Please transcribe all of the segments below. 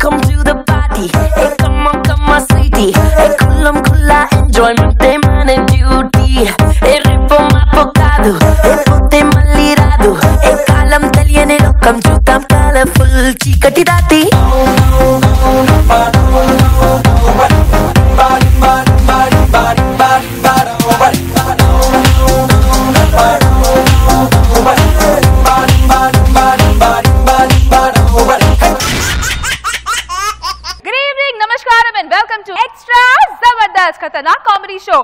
welcome to the party. Hey, come on, sweetie. Hey, kulla enjoyment, day man and duty. Hey, ripo mapocado. Hey, pote malirado. Hey, kalam teliyane lokam chudam colorful chikati dati. And welcome to Extra Zabardast Khatarnak Comedy Show.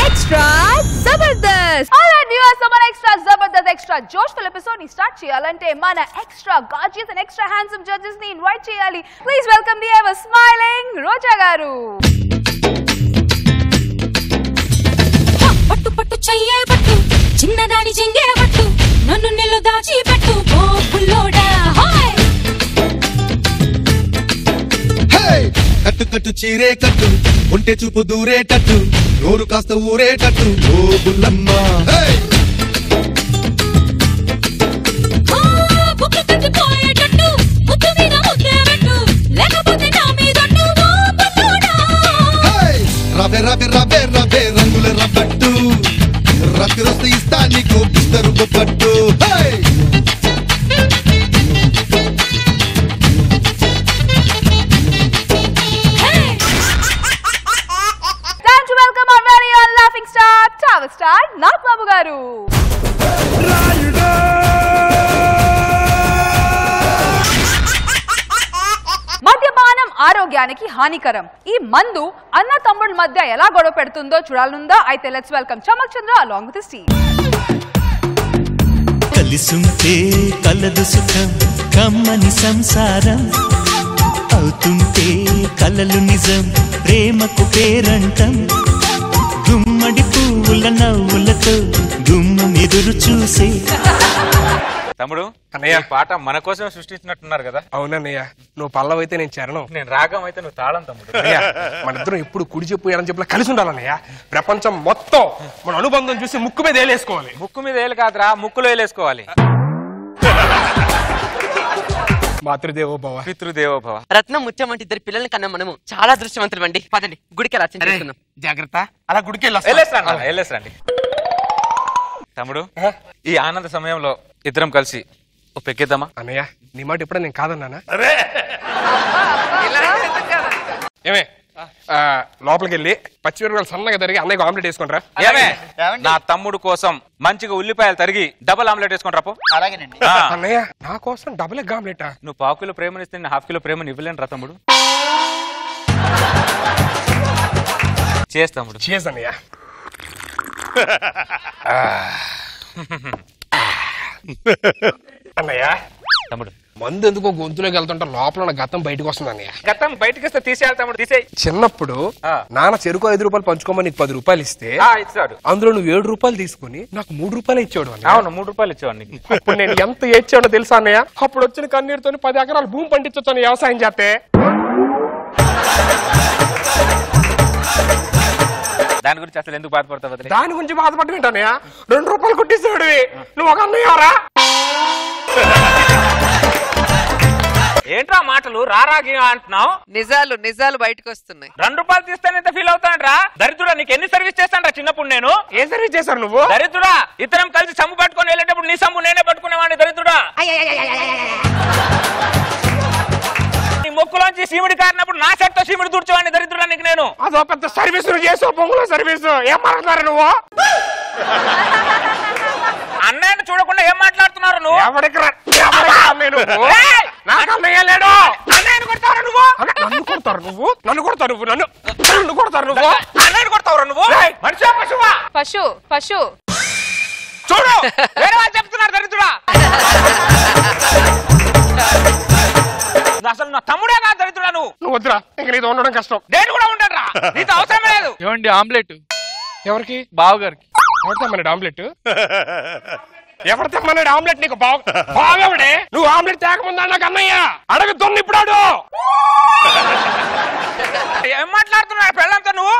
Extra Zabardast. All right viewers, so mana Extra Zabardast Extra Joshful episode ni start cheyalante mana extra gorgeous and extra handsome judges ni invite cheyali. Please welcome the ever smiling Roja garu. పట్టు పట్టు చెయ్యే పట్టు చిన్నదాని జింగే పట్టు నన్ను నిల్లు దాచి పెట్టు ఓ పుల్లోడా హాయ్ కట్టు కట్టు చీరే కట్టు ఉంటే చూపు దూరేటట్టు నోరు కాస్త ఊరేటట్టు ఓ బుల్లమ్మ బుక్కు కట్టిపోయేటట్టు ముద్దు మీద ముద్దే పెట్టు లేకపోతే నా మీదట్టు ఓ పుల్లోడా రబే రబే రబే రబే రంగుల రబ్బట్టు రాత్రి వస్తే ఇస్తా నీకు బిస్తరు పట్టు Star Nath Babu garu. మద్యపానం ఆరోగ్యానికి హానికరం. ఈ మందు అన్న తమ్ముళ్ళ మధ్య ఎలా గొడవ పెడుతుందో చూడాలనుందా? అయితే let's welcome Chamak Chandra along with his team. కలిసుంటే కలదు సుఖం కమ్మని సంసారం అవుతుంటే కలలు నిజం ప్రేమకు పేరంటం గుమ్మడి పువ్వుల నవ్వులతో గుమ్మం ఎదురు చూసే. తమ్ముడు అన్నయ్య పాట మన కోసమే సృష్టించినట్టున్నారు కదా? అవునన్నయ్య, నువ్వు పల్లవి అయితే నేను చరణం, నేను రాగం అయితే నువ్వు తాళం. తమ్ముడు మన ఇద్దరం ఎప్పుడు కుడి చెప్పు ఎడం చెప్పు కలిసి ఉండాలన్నయ్య. ప్రపంచం మొత్తం మన అనుబంధం చూసి ముక్కు మీద వేలేసుకోవాలి. ముక్కు మీద వేలు కాదురా, ముక్కులో వేలేసుకోవాలి. మాతృదేవోభవ పితృదేవోభవ. రత్నం ముత్యం వంటి ఇద్దరు పిల్లల్ని కన్నా మనము చాలా దృష్టివంతులు అండి. పదండి గుడికి రాచించుకుందాం. జాగ్రత్త, అలా గుడికి వెళ్ళేసరండి. తమ్ముడు ఈ ఆనంద సమయంలో ఇద్దరం కలిసి ఓ పెక్కేద్దామా? అన్నయ్య నీ మాట ఎప్పుడో నేను కాదన్నానా? ఏమే లోపలికి వెళ్ళి పచ్చిమిరపకాయలు సన్నగా తరిగి అన్నయ్యకు ఆమ్లెట్ వేసుకుంటారా? నా తమ్ముడు కోసం మంచిగా ఉల్లిపాయలు తరిగి డబుల్ ఆమ్లెట్ వేసుకుంటారా? అలాగేనండి. అన్నయ్య నా కోసం డబుల్ ఎగ్ ఆమ్లెట్? నువ్వు పావు కిలో ప్రేమనిస్తే నేను హాఫ్ కిలో ప్రేమని ఇవ్వలేను రా తమ్ముడు. చేస్తాముడు చేస్ అన్నయ్య. అన్నయ్య తమ్ముడు మందు ఎందుకో గొంతులోకి వెళ్తుంటే లోపల గతం బయటకు వస్తుంది అన్నయ్య. గతం బయటకి వస్తే తీసేయాలి తమ్ముడు, తీసేయి. చిన్నప్పుడు నాన్న చెరుకు 5 రూపాయలు పంచుకోమని నీకు 10 రూపాయలు ఇస్తే ఇచ్చాడు. అందులో నువ్వు 7 రూపాయలు తీసుకుని నాకు 3 రూపాయలు ఇచ్చాడు. అవును 3 రూపాయలు ఇచ్చేవాడిని. అప్పుడు నేను ఎంత ఏడ్చాడో తెలుసా అన్నయ్య? అప్పుడు వచ్చిన కన్నీరుతో 10 ఎకరాలు భూమి పండించొచ్చు వ్యవసాయం చేస్తే. దాని గురించి అసలు ఎందుకు బాధపడతావు? దాని గురించి బాధపడి వింటానయ్యా. 2 రూపాయలు కొట్టిస్తాడు, నువ్వు ఒక అన్నయ్యరా? ఏంట్రా మాటలు రారాగి అంటున్నావు? నిజాలు బయటకు వస్తున్నాయి. 2 రూపాయలు తీస్తాను ఎంత ఫీల్ అవుతాంట్రా? దరిద్రుడా, నీకు ఎన్ని సర్వీస్ చేస్తాను చిన్నప్పుడు నేను? ఏ సర్వీస్ చేశారు నువ్వు? దరిద్రుడా, ఇద్దరం కలిసి సమ్ము పట్టుకొని వెళ్ళేటప్పుడు నీ సమ్ము నేనే పట్టుకునేవాడిని. దరిద్రుడా, నీ మొక్కులోంచి సీమిడి కారినప్పుడు నా చెట్టు సీమిడి తుడిచేవాడిని. దరిద్రుడా నీకు నేను. అదో పెద్ద సర్వీస్ చేసావు, పొంగులో సర్వీస్. ఏం మాట్లాడారు నువ్వు? అన్నయ్యను చూడకుండా ఏం మాట్లాడుతున్నారు నువ్వు? ఎవరికి నాకు అన్నయ్య లేడు. అన్నయ్యను కొడతావు నువ్వు? నన్ను కొడతారు నువ్వు? నన్ను కొడతారు నువ్వు? నన్ను కొడతారు నువ్వు? అన్నయ్యను కొడతావు నువ్వు? మనిషి పశువా? పశు చూడు వేరే వాళ్ళు చెప్తున్నారు. దరిద్రుడా, అసలు నా తమ్ముడే కాదు. దరిద్రుడా నువ్వు వద్దురా, ఇంక నీతో ఉండడం కష్టం. నేను కూడా ఉంటాను రా, నీతో అవసరం లేదు. ఏమండి ఆమ్లెట్ ఎవరికి? బావగారికి. ఎవరు తెమ్మన్నాడు ఆమ్లెట్? ఎవరు తెమ్మన్నాడు ఆమ్లెట్? నీకు బావెవడే? నువ్వు ఆమ్లెట్ తేకముందా నాకు అన్నయ్య అడుగుతుంది ఇప్పుడు. ఏం మాట్లాడుతున్నాడు పెళ్ళంతా నువ్వు?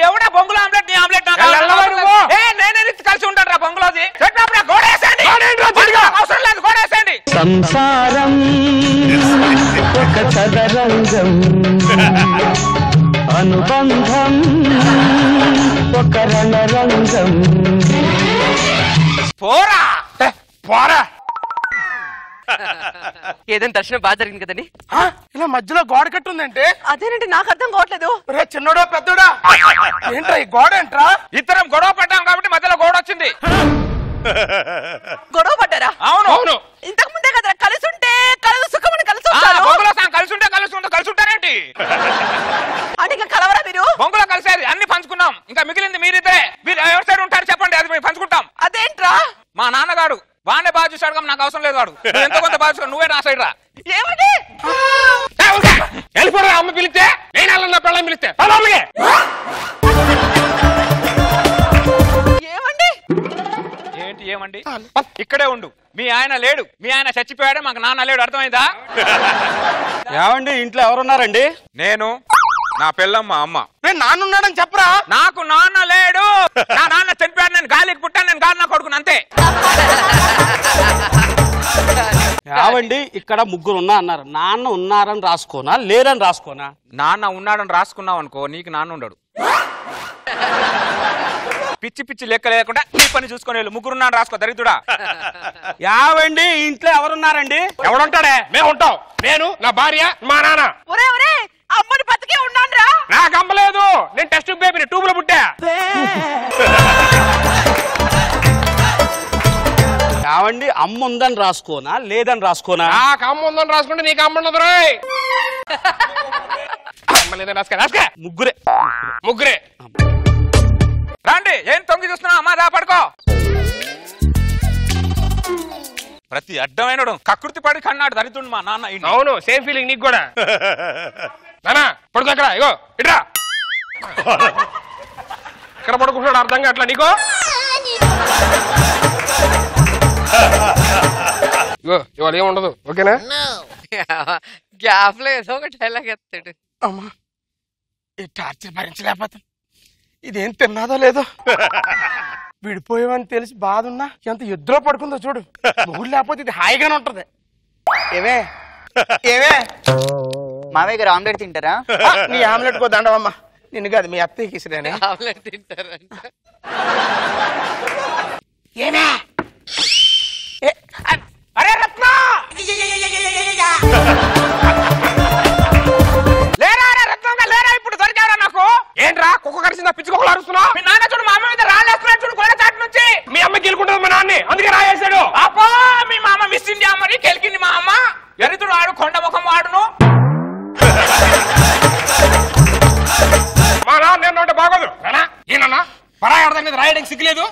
ఎవడా బొంగులో ఆమ్లెట్? నీ ఆమ్లెట్ నేనే కలిసి ఉంటాడు రా బొంగులోది. అవసరం లేదు, గోడేసండి. సంసారం చదరంగం అనుబంధం ఒక రణరంగం. పోరా పోరా. ఏదైనా దర్శనం బాగా జరిగింది కదండి. ఇలా మధ్యలో గోడ కట్టుందంటే అదేనండి నాకు అర్థం కావట్లేదు. చిన్నోడా పెద్దోడా ఏంట్రా ఈ గోడ ఏంట్రా? ఇద్దరం గొడవ పడ్డాం కాబట్టి మధ్యలో గోడ వచ్చింది. గొడవ పడ్డారా? అవును అవును. ఇంతకు ముందే కదా కలిసి ఉంటే కలిసి సుఖమని కలిసి కలిసి ఉంటారేంటి? అంటే ఇంకా కలవరా మీరు? బొంగులో కలిసేది అన్ని పంచుకున్నాం. ఇంకా మిగిలింది మీరిద్దరే. మీరు ఎవరి సైడ్ ఉంటారు చెప్పండి, అది మేము పంచుకుంటాం. అదేంట్రా? మా నాన్నగాడు వాడినే బాగా చూసాడు, నాకు అవసరం లేదు. వాడు ఎంత కొంత బాగా చూసాడు, నువ్వే నా సైడ్ రా. ఏమండి వెళ్ళిపోరా. అమ్మ పిలిస్తే నేను వెళ్ళిన పిల్లలు పిలిస్తే ఏమండి ఏంటి ఏమండి? ఇక్కడే ఉండు. మీ ఆయన లేడు, మీ ఆయన చచ్చిపోయాడు, మాకు నాన్న లేడు. అర్థమైందా? ఏమండి ఇంట్లో ఎవరున్నారండి? నేను, నా పిల్లమ్మ, అమ్మ. నేను నాన్నున్నాడని చెప్పరా? నాకు నాన్న లేడు. నా నాన్న చనిపోయాడు, నేను గాలికి పుట్టాను, నేను గాలి నా కొడుకును అంతే. ఏమండి ఇక్కడ ముగ్గురు ఉన్నా అన్నారు, నాన్న ఉన్నారని రాసుకోనా లేరని రాసుకోనా? నాన్న ఉన్నాడని రాసుకున్నావు అనుకో, నీకు నాన్న ఉండడు. పిచ్చి పిచ్చి లెక్క లేకుండా నీ పని చూసుకొని వెళ్ళు. ముగ్గురు ఉన్నాను రాసుకో దరిద్రుడా. ఏమండి ఇంట్లో ఎవరున్నారండి? ఎవడుంటాడే? మేము ఉంటాం. నేను, నా భార్య, మా నాన్న. ఒరే ఒరే అమ్మని బతికే ఉన్నాను రా. నాకు అమ్మలేదు, నేను టెస్ట్ బేబీని ట్యూబ్ లో పుట్టా. ఏమండి అమ్మ ఉందని రాసుకోనా లేదని రాసుకోనా? నాకు అమ్మ ఉందని రాసుకుంటే నీకు అమ్మ ఉండదు రాయ్. అమ్మ లేదని రాసుకో. ముగ్గురే ముగ్గురే రండి. ఏం తొంగి చూస్తున్నావు? అమ్మా దా పడుకో. ప్రతి అడ్డమైన కకృతి పడి కన్నాడు దరిద్రుడు మా నాన్న. అవును, సేమ్ ఫీలింగ్ నీకు కూడా. నానా పడుకో అక్కడ. ఇగో ఇట్రా. ఇక్కడ పడుకుంటున్నాడు అర్థం కావట్లా నీకు? ఇగో ఇవాళ ఏముండదు, ఓకేనా? గ్యాప్ లో ఏదో ఒక డైలాగ్ ఎత్తాడు. అమ్మా ఈ టార్చర్ భరించలేకపోతాం. ఇదేం తిన్నాదో లేదో. విడిపోయామని తెలిసి బాధ ఉన్నా ఎంత ఎద్దులో పడుకుందో చూడు. ఊరు లేకపోతే ఇది హాయిగానే ఉంటది. ఏవే ఏవే మావయ్య గారు ఆమ్లెట్ తింటారా? నీ ఆమ్లెట్ కో దండవమ్మా. నిన్ను కాదు మీ అత్తయ్యకి ఇసిరేనే. ఆమ్లెట్ తింటారంట. ఏమే అరే రత్న లేరా రత్నంగా లేరా? ఇప్పుడు దొరికారా నాకు? ఏంట్రా కుక్క కరిసిందా? పిచ్చి కుక్కలు అరుస్తున్నావు? మీ నాన్న చూడు, మా అమ్మ మీద రాళ్ళేస్తున్నాడు చూడు, గోడ చాటు నుంచి. మీ అమ్మ గెలుకుంటుంది మా నాన్ని, అందుకే రాయేశాడు. అబ్బా మీ మామ మిస్ ఇండియా మరి గెలికింది మా అమ్మ. ఎరుతుడు ఆడు, కొండ ముఖం వాడును. మా నాన్న నేను అంటే బాగోదు. ఏనన్నా పరాయి ఆడదా మీద రాయడానికి సిగ్గులేదు?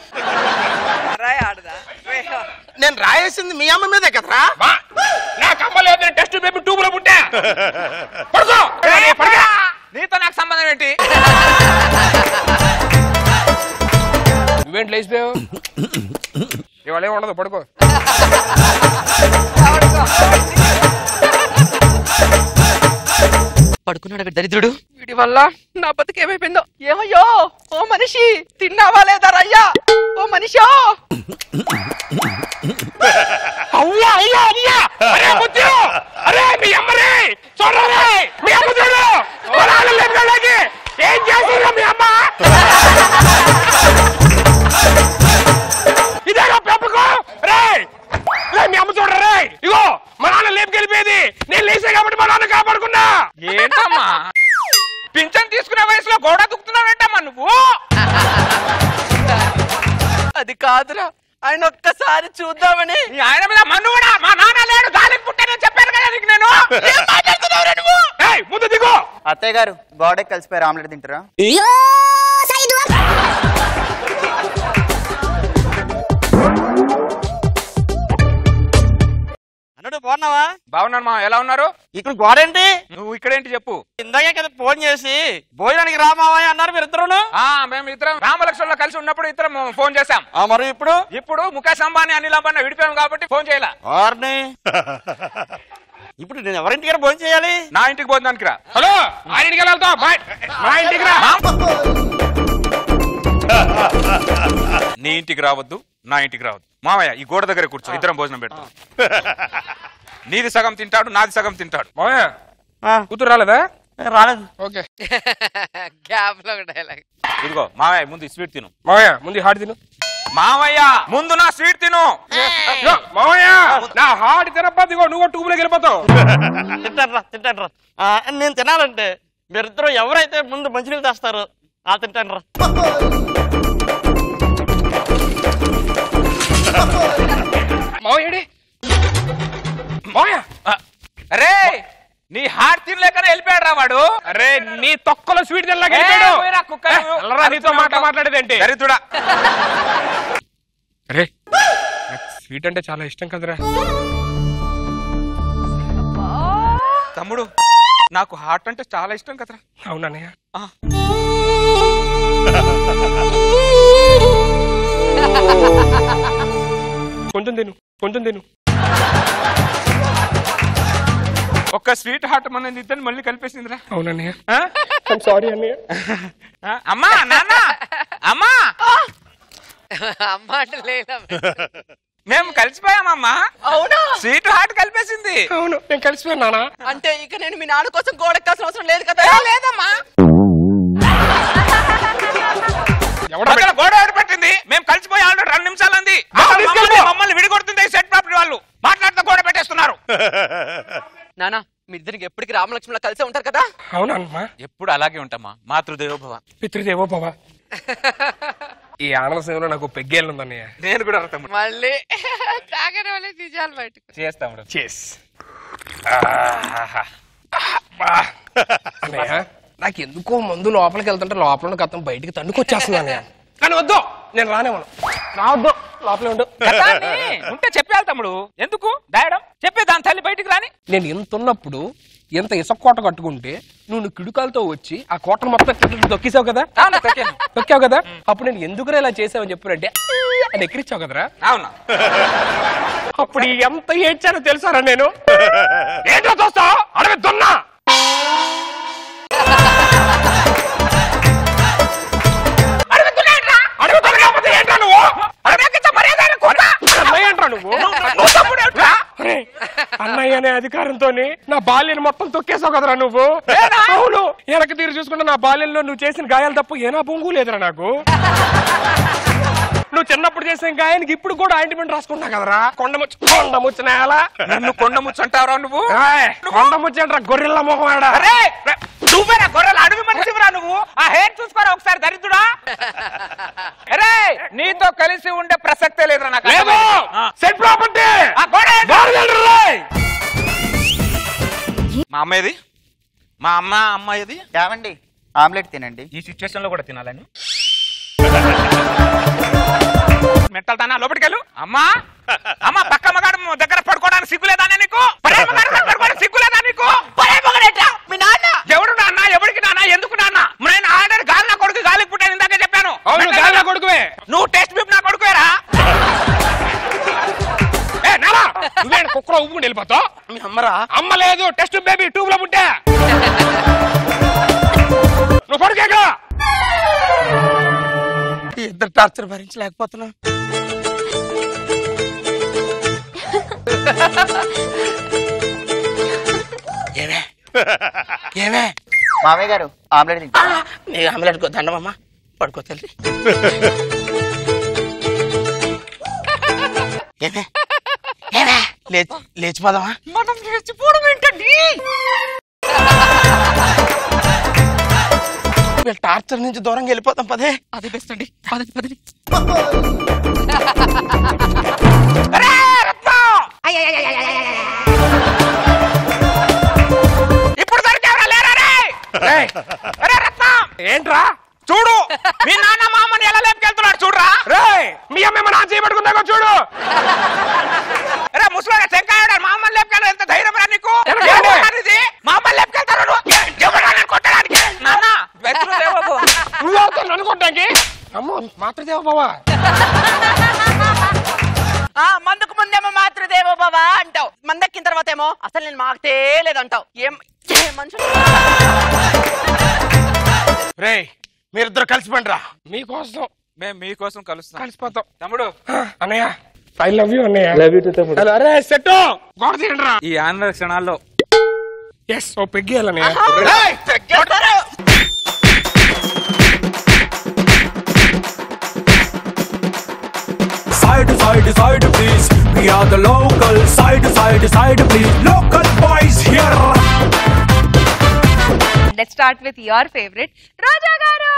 నేను రాయేసింది మీ అమ్మ మీదే కదరా. నాకు అమ్మ లేదు, నేను టెస్ట్ బేబీ ట్యూబ్ లో పుట్టా. పడుకో. నీతో నాకు సంబంధం ఏంటి? నువ్వేంటి లేచిపోయావు? ఇవాళ ఏమి ఉండదు, పడుకో. పడుకున్నాడు దరిద్రుడు. వీడి వల్ల నా బతుకు ఏమైపోయిందో. ఏమయ్యో ఓ మనిషి, తిన్నావా లేదా రయ్యా? ఓ మనిషో. అయ్యా అయ్యా అయ్యా అరే ముద్దు, అరే మీ అమ్మరే చూడరే, మీ అమ్మ చూడు. ఏం చేసిందా మీ అమ్మ? ఇదేనా పెంపకం? రే మీ అమ్మ చూడరే. ఇగో మా నాన్న లేపుకెళ్ళిపోయేది, నేను లేచే కాబట్టి మా నాన్న కాపాడుకున్నా. ఏంటమ్మా పింఛన్ తీసుకునే వయసులో గోడ దుక్కుతున్నావేంటమ్మా నువ్వు? అది కాదురా, ఆయన ఒక్కసారి చూద్దామని. ఆయన మీద మన్ను కూడా. మా నాన్న లేడు, గాలికి పుట్టానని చెప్పాను కదా నీకు నేను. ఏం మాట్లాడుతున్నావురా నువ్వు? ముందు దిగు. అత్తయ్య గారు గోడకి కలిసిపోయారు, ఆమ్లెట్ తింటారా? అన్నాడు బాగున్నావా? బాగున్నాను మా. ఎలా ఉన్నారు? ఇక్కడ గోడేంటి? నువ్వు ఇక్కడేంటి చెప్పు. ఇందాకే కదా ఫోన్ చేసి భోజనానికి రామావయ్య అన్నారు మీరు ఇద్దరును. మేము ఇద్దరం రామలక్ష్మణులో కలిసి ఉన్నప్పుడు ఇద్దరం ఫోన్ చేశాం. మరి ఇప్పుడు ముఖేష్ అంబానీ అనిల్ అంబానీ విడిపోయాం కాబట్టి ఫోన్ చేయాల. ఇప్పుడు నేను ఎవరింటికి భోజనం చేయాలి? నా ఇంటికి భోజనానికి రా. హలో ఆ ఇంటికి వెళ్తావు, మా ఇంటికి రా. నీ ఇంటికి రావద్దు, నా ఇంటికి రావద్దు. మామయ్య ఈ గోడ దగ్గర కూర్చో, ఇద్దరం భోజనం పెడతాం. నీది సగం తింటాడు, నాది సగం తింటాడు. మామయ్య కూతురు రాలేదా? రాలేదు. ఓకే. గ్యాప్ లో డైలాగ్. ఇదిగో మావయ్య ముందు స్వీట్ తిను. మావయ్య ముందు హాట్ తిను. మావయ్య ముందు నా స్వీట్ తిను. మావయ్య నా హాట్ తినప్ప దిగో నువ్వు ట్యూబ్లోకి వెళ్ళిపోతావు. తింటాను రా. నేను తినాలంటే మీరిద్దరు ఎవరైతే ముందు మంచినీళ్ళు తెస్తారో ఆ తింటాను రా. మావయ్యడి మావయ్య అరే నీ హార్ట్ తినలేకనే వెళ్ళిపోయాడు రా వాడు. అరే నీ తొక్కలో స్వీట్ తినలేక నీతో మాట్లాడేది ఏంటి? దరిద్రుడా. అరే స్వీట్ అంటే చాలా ఇష్టం కదరా తమ్ముడు. నాకు హార్ట్ అంటే చాలా ఇష్టం కదరా. అవునన్నయ్య. కొంచెం తిను. ఒక్క స్వీట్ హార్ట్ మన ఇద్దరు మళ్ళీ కలిపేసిందిరా. అవునన్నయ్య. సారీ అన్నయ్య. అమ్మా నాన్న అమ్మా అమ్మ అంటే లేదా? మేము కలిసిపోయామమ్మా. అవునా? స్వీట్ హార్ట్ కలిపేసింది. అవును నేను కలిసిపోయాను నాన్న. అంటే ఇక నేను మీ నాన్న కోసం గోడెక్కాల్సిన అవసరం లేదు కదా? లేదమ్మా. గోడ పెట్టింది. మేము కలిసిపోయి ఆల్రెడీ 2 నిమిషాలు అంది. మమ్మల్ని విడిగొడుతుంది సెట్ ప్రాపర్టీ వాళ్ళు. మాట్లాడుతూ గోడ పెట్టేస్తున్నారు. నానా మీ ఇద్దరికి ఎప్పటికి రామలక్ష్మణ కలిసే ఉంటారు కదా? అవునమ్మా. ఎప్పుడు అలాగే ఉంటామా. మాతృదేవోభవ పితృదేవోభవ. ఈ ఆనంద సేవలో నాకు పెగ్గేళ్ళు ఉందన్నయ్య. నేను కూడా అర్థం. మళ్ళీ తాగని వాళ్ళే తీసాలి బయటకు. చేస్తాము. అన్నయ్య నాకు ఎందుకో మందు లోపలికి వెళ్తుంటే లోపల గతం బయటికి తన్నుకొచ్చేస్తుంది అన్నయ్య. కానీ వద్దు నేను రానేమను. రావద్దు లోపలే ఉండు. ఉంటే చెప్పాలి తమ్ముడు. ఎందుకు దాయడం? చెప్పే దాని తల్లి బయటికి రాని. నేను ఎంత ఉన్నప్పుడు ఎంత ఇసుక కోట కట్టుకుంటే నువ్వు కిడుకాలతో వచ్చి ఆ కోటను మొత్తం తొక్కేసావు కదా. తొక్కావు కదా. అప్పుడు నేను ఎందుకు ఇలా చేసావని చెప్పారంటే అని ఎక్కిరిచ్చావు కదరా. అవునా? అప్పుడు ఎంత ఏడ్చానో తెలుసారా నేను. ఏంటో చూస్తావు అడవి దున్నా. అన్నయ్య అనే అధికారంతో నా బాల్యాన్ని మొత్తం తొక్కేసావు కదరా నువ్వు. అవును వెనక తీరు చూసుకుంటే నా బాల్యంలో నువ్వు చేసిన గాయాలు తప్పు ఏనా బొంగు లేదురా నాకు. నువ్వు చిన్నప్పుడు చేసిన గాయానికి ఇప్పుడు కూడా ఆయింట్మెంట్ రాసుకున్నా కదరా. కొండముచ్చు నేల. నన్ను కొండముచ్చు అంటావురా నువ్వు? కొండముచ్చు అంటారా గొర్రెల మొహం. నువ్వేనా గొర్రెల అడవి మనిషిరా నువ్వు? ఆ హెయిర్ చూసుకోరా ఒకసారి దరిద్రుడా. అరే నీతో కలిసి ఉండే ప్రసక్తే లేదురా నాకు. Set property. మా అమ్మాయిది మా అమ్మాయిది ఏమండి ఆమ్లెట్ తినండి. ఈ సిచ్యువేషన్ లో కూడా తినాలని మెట్టలు తానా లోపలికెళ్ళు. అమ్మా అమ్మా పక్క మగాడు దగ్గర పడుకోవడానికి సిగ్గులేదా నీకు? సిగ్గులేదా నీకు? మీ నాన్న ఎవడు నాన్న? ఎవరికి నాన్న? ఎందుకు నాన్న? నేను ఆల్రెడీ గాలి నా కొడుకు గాలికి పుట్టాను ఇందాక చెప్పాను. గాలి నా కొడుకువే. నువ్వు టెస్ట్ బిప్ నా కొడుకువేరా. నువ్వే కుక్కలో ఉప్పుకుని వెళ్ళిపోతావు. మీ అమ్మరా? అమ్మ లేదు. టెస్ట్ బేబీ ట్యూబ్ లో పుట్టా. నువ్వు పడుకేక. ఇద్దరు టార్చర్ భరించలేకపోతున్నా. ఏమే మామయ్య గారు ఆమ్లెట్ తింటారా? నీ ఆమ్లెట్ దండమమ్మా. పడుకో తల్లి. లేచిపోదామా? మనం లేచిపోవడం ఏంటండి? టార్చర్ నుంచి దూరంగా వెళ్ళిపోతాం. పదే అదే బెస్ట్ అండి. పదండి పదండి. ఇప్పుడు దొరికేవరా లేరా రే? ఏంట్రా చూడు మీ నాన్న మా అమ్మని ఎలా లేపుకెళ్తున్నాడు చూడరా. మీ అమ్మ నా చేయబడుకుందా చూడు. అరే ముసలిగా చెంకాయ మా అమ్మని లేపుకెళ్ళ ఎంత ధైర్యం రా నీకు? మా అమ్మని లేపుకెళ్తారు కొట్టడానికి. నాన్న నన్ను కొట్టడానికి. అమ్మో మాతృదేవోభవ. మందుకు ముందేమో మాతృదేవో భవ అంటావు. మందెక్కిన తర్వాత ఏమో అసలు నేను మాకుతే లేదంటావు. ఏం మనుషులు. రే మీరిద్దరు కలిసిపోండి రా. మీకోసం మేము మీకోసం కలిసిపోతాం తమ్ముడు. అన్నయ్య ఐ లవ్ యూ అన్నయ్య. లవ్ యూ టు తమ్ముడు. అరే సెట్ గోడ తీయండిరా. ఈ ఆనంద క్షణాల్లో ఎస్ ఓ పెగ్గేయాలని Side please, we are the local. Side please, local boys here. Let's start with your favorite, Raja garu.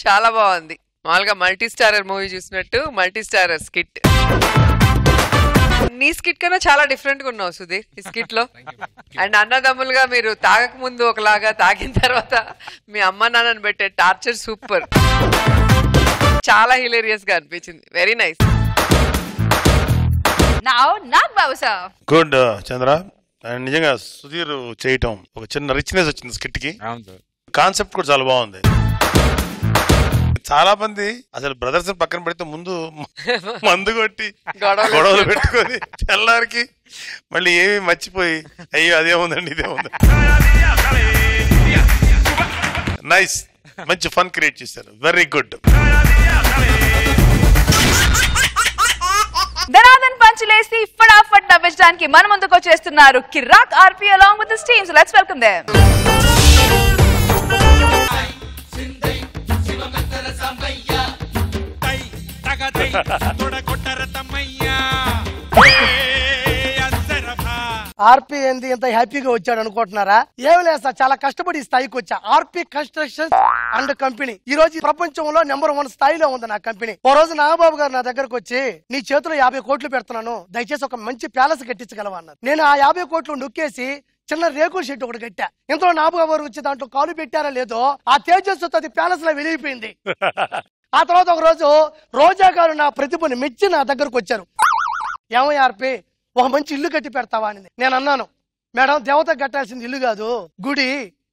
చాలా బాగుంది. మామూలుగా మల్టీ స్టారర్ మూవీ చూసినట్టు మల్టీ స్టారర్ స్కిట్. నీ స్కిట్ కన్నా చాలా డిఫరెంట్ గా ఉన్నావు సుధీర్ ఈ స్కిట్ లో. అండ్ అన్నదమ్ములుగా మీరు తాగక ముందు ఒకలాగా, తాగిన తర్వాత మీ అమ్మ నాన్నని పెట్టే టార్చర్ సూపర్. చాలా హిలేరియస్ గా అనిపించింది. Very nice. Now Nag Babu sir. Good Chandra. నిజంగా సుధీర్ చేయటం ఒక చిన్న రిచ్నెస్ వచ్చింది స్కిట్ కి. కాన్సెప్ట్ కూడా చాలా బాగుంది. చాలా మంది అసలు బ్రదర్స్ పక్కన పెడితే ముందు మందు కొట్టి గొడవలు పెట్టుకొని తెల్లారికి మళ్ళీ ఏమి మర్చిపోయి అయ్యో అదేముందండి ఇదేముంది. నైస్, మంచి ఫన్ క్రియేట్ చేశారు. Very good. ధనాదన్ పంచులేసి ఫటాఫట్ నవ్వించడానికి మన ముందుకు వచ్చేస్తున్నారు కిరాక్ ఆర్పి along with his team. So let's welcome them. ఆర్పి ఏంది ఎంత హ్యాపీగా వచ్చాడు అనుకుంటున్నారా? ఏమి లేదు సార్, చాలా కష్టపడి ఈ స్థాయికి వచ్చా. ఆర్పి కన్స్ట్రక్షన్స్ అండ్ కంపెనీ ఈ రోజు ప్రపంచంలో నెంబర్ 1 స్థాయిలో ఉంది నా కంపెనీ. ఓ రోజు నాగబాబు గారు నా దగ్గరకు వచ్చి, నీ చేతిలో 50 కోట్లు పెడుతున్నాను, దయచేసి ఒక మంచి ప్యాలెస్ కట్టించగలవా అన్నారు. నేను ఆ 50 కోట్లు నొక్కేసి చిన్న రేకుల షెడ్ ఒకటి కట్టా. ఇంతలో నాగబాబు గారు వచ్చి దాంట్లో కాలు పెట్టారా లేదో ఆ తేజస్సు అది ప్యాలెస్ లో వెలిగిపోయింది. ఆ తర్వాత ఒక రోజు రోజా గారు నా ప్రతిభని మెచ్చి నా దగ్గరకు వచ్చారు. ఏమయ్య ఆర్పి, ఒక మంచి ఇల్లు కట్టి పెడతావా అని నేను అన్నాను. మేడం, దేవత కట్టాల్సింది ఇల్లు కాదు, గుడి.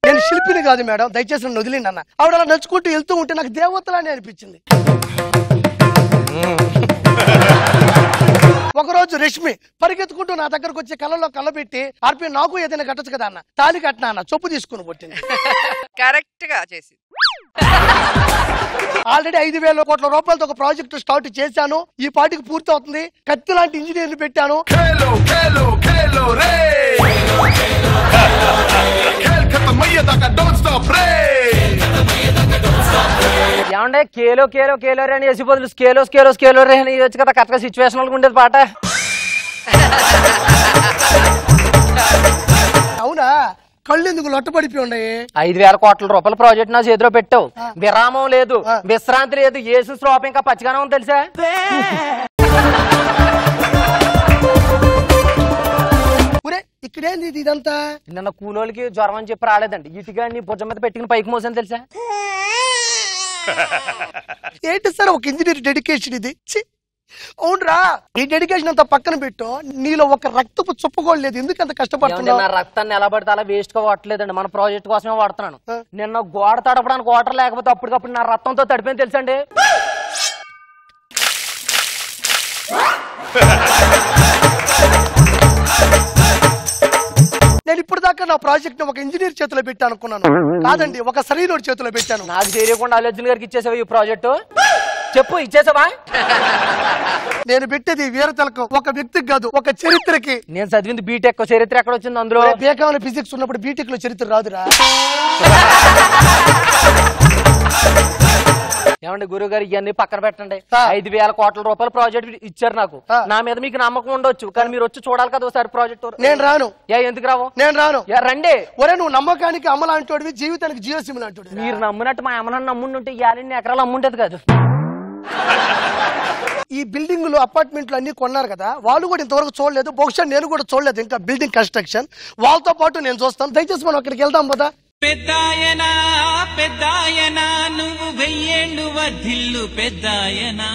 నేను శిల్పిని కాదు మేడం, దయచేసి నన్ను వదిలేండి అన్న. ఆవిడ అలా నడుచుకుంటూ వెళ్తూ ఉంటే నాకు దేవతలానే అనిపించింది. ఒకరోజు రష్మి పరిగెత్తుకుంటూ నా దగ్గరకు వచ్చి కళ్ళలో కళ్ళబెట్టి, ఆర్పి నాకు ఏదైనా కట్టచ్చు కదా అన్న. తాళి కట్టినా అన్న, చొప్పు తీసుకుని కొట్టింది. కరెక్ట్ గా చేసి ఆల్రెడీ 5,000 కోట్ల రూపాయలతో ఒక ప్రాజెక్ట్ స్టార్ట్ చేశాను. ఈ పాటికి పూర్తి అవుతుంది. కత్తి లాంటి ఇంజనీర్లు పెట్టాను. ఏమంటే కేలో కేలో కేలో రే అని వేసి బదులు స్కేలో స్కేలో స్కేలో రే అని వచ్చి కదా కరెక్ట్గా సిచ్యువేషనల్ ఉండేది పాట. అవునా? కళ్ళు ఎందుకు లొట్టపడిపోయి ఉన్నాయి? 5,000 కోట్ల రూపాయల ప్రాజెక్ట్ నా చేతిలో పెట్టావు. విరామం లేదు, విశ్రాంతి లేదు, ఏసు శ్రోప ఇంకా పచ్చిగానే ఉంది తెలుసా. ఇక్కడేంది ఇదంతా? నిన్న కూలోళ్ళకి జ్వరం అని చెప్పి రాలేదండి, ఇటుగాని భుజం మీద పెట్టుకుని పైకి మోసాను తెలుసా. ఏంటి సార్ ఒక ఇంజనీర్ డెడికేషన్ ఇది? అవునరా, ఈ డెడికేషన్ అంతా పక్కన పెట్టు. నీలో ఒక రక్తపు చుప్పకోలేదు, ఎందుకంత కష్టపడుతున్నా? నా రక్తాన్ని ఎలా పడితే అలా వేస్ట్ గా వాడలేదండి, మన ప్రాజెక్ట్ కోసమే వాడుతున్నాను. నిన్న గోడ తడపడానికి వాటర్ లేకపోతే అప్పటికప్పుడు నా రక్తంతో తడిపోయింది తెలుసండి. నేను ఇప్పుడు దాకా నా ప్రాజెక్ట్ ఒక ఇంజనీర్ చేతిలో పెట్టాను అనుకున్నాను. కాదండి, ఒక శరీరుడి చేతిలో పెట్టాను. నాకు తెలియకుండా అల్లర్జున్ గారికి ఇచ్చేసావు ఈ ప్రాజెక్టు. చెప్పు, ఇచ్చేసావా? నేను పెట్టేది వీర తిలకం ఒక వ్యక్తికి కాదు, ఒక చరిత్రకి. నేను చదివింది బీటెక్, చరిత్ర ఎక్కడ వచ్చింది అందులో? బీకామ్ ఫిజిక్స్ ఉన్నప్పుడు బీటెక్ లో చరిత్ర రాదురా. ఏమండి గురువు గారు, ఇవన్నీ పక్కన పెట్టండి. 5,000 కోట్ల రూపాయల ప్రాజెక్ట్ ఇచ్చారు నాకు. నా మీద మీకు నమ్మకం ఉండొచ్చు, కానీ మీరు వచ్చి చూడాలి కదా ఒకసారి ప్రాజెక్ట్. నేను రాను. ఎందుకు రావు? నేను రాను. రండి. ఒరే, నువ్వు నమ్మకానికి అమ్మ లాంటి, జీవితానికి జియో సిమ్ లాంటి. మీరు నమ్మునట్టు మా అమ్మ నమ్ముంటే 50 ఎకరాలు అమ్ముంటది కాదు. ఈ బిల్డింగ్లు అపార్ట్మెంట్లు అన్ని కొన్నారు కదా, వాళ్ళు కూడా ఇంతవరకు చూడలేదు. బహుశా నేను కూడా చూడలేదు ఇంకా బిల్డింగ్ కన్స్ట్రక్షన్. వాళ్ళతో పాటు నేను చూస్తాను. దయచేసి మనం అక్కడికి వెళ్దాం కదా. పెద్దాయనా పెద్దాయనా నువ్వు 1000 ఏళ్ళు వర్ధిల్లు పెద్దాయనా.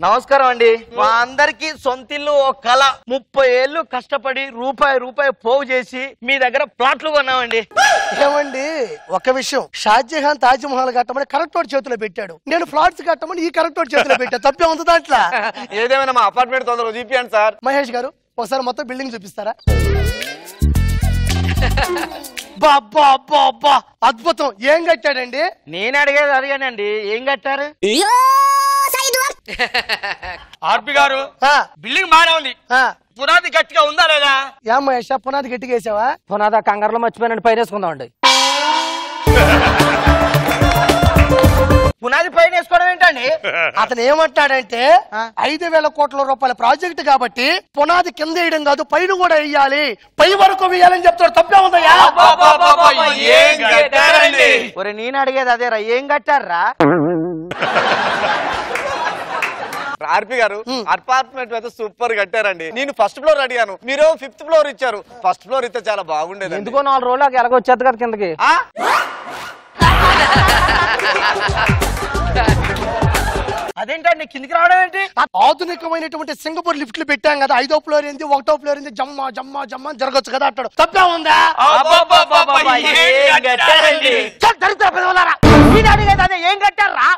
నమస్కారం అండి. మా అందరికి సొంతిల్లు ఓ కళ. 30 ఏళ్ళు కష్టపడి రూపాయి పోగు చేసి మీ దగ్గర ప్లాట్లు కొన్నామండి. ఏమండి, ఒక విషయం, షాజహాన్ తాజ్మహల్ కట్టమని కరెక్ట్ వాడి చేతిలో పెట్టాడు. నేను ఫ్లాట్స్ కట్టమని ఈ కరెక్ట్ వాడి చేతిలో పెట్టా. తప్పే ఉంది దాంట్లో. ఏదేమైనా మా అపార్ట్మెంట్ తొందరగా చూపించండి సార్. మహేష్ గారు, ఒకసారి మొత్తం బిల్డింగ్ చూపిస్తారా? బాబ్బా అబ్బా అబ్బా, అద్భుతం. ఏం కట్టాడండి? నేను అడిగేది అడిగానండి, ఏం కట్టారు? ఆర్పి గారు, బిల్డింగ్ బాగానే ఉంది, పునాది గట్టిగా ఉందా లేదా? మహేష్ పునాది గట్టిగా వేసావా? పునాది కంగారులో మర్చిపోయినండి, పైన వేసుకుందామండి. పునాది పైన వేసుకోవడం ఏంటండి? అతను ఏమంటాడంటే 5,000 కోట్ల రూపాయల ప్రాజెక్ట్ కాబట్టి పునాది కింద వేయడం కాదు, పైన కూడా వేయాలి, పై వరకు వేయాలని చెప్తాడు. తప్పే ఉందయ్యా? ఒరే నేను అడిగేది అదేరా, ఏం కట్టారా? ఆర్పి గారు అపార్ట్మెంట్ అయితే సూపర్ కట్టారండి. నేను ఫస్ట్ ఫ్లోర్ అడిగాను, మీరు 5th ఫ్లోర్ ఇచ్చారు. ఫస్ట్ ఫ్లోర్ ఇస్తే చాలా బాగుండేది. ఎందుకో 4 రోజులు ఎలాగో వచ్చేది కదా కిందకి. అదేంటండి కిందికి రావడం ఏంటి? ఆధునికమైనటువంటి సింగపూర్ లిఫ్ట్లు పెట్టాం కదా, 5వ ఫ్లోర్ ఏంది, 1వ ఫ్లోర్ ఏంది, జమ్మా జమ్మా జమ్మా జరగచ్చు కదా అంటాడు. తప్పే ఉందా? అదే ఏం కట్టారా?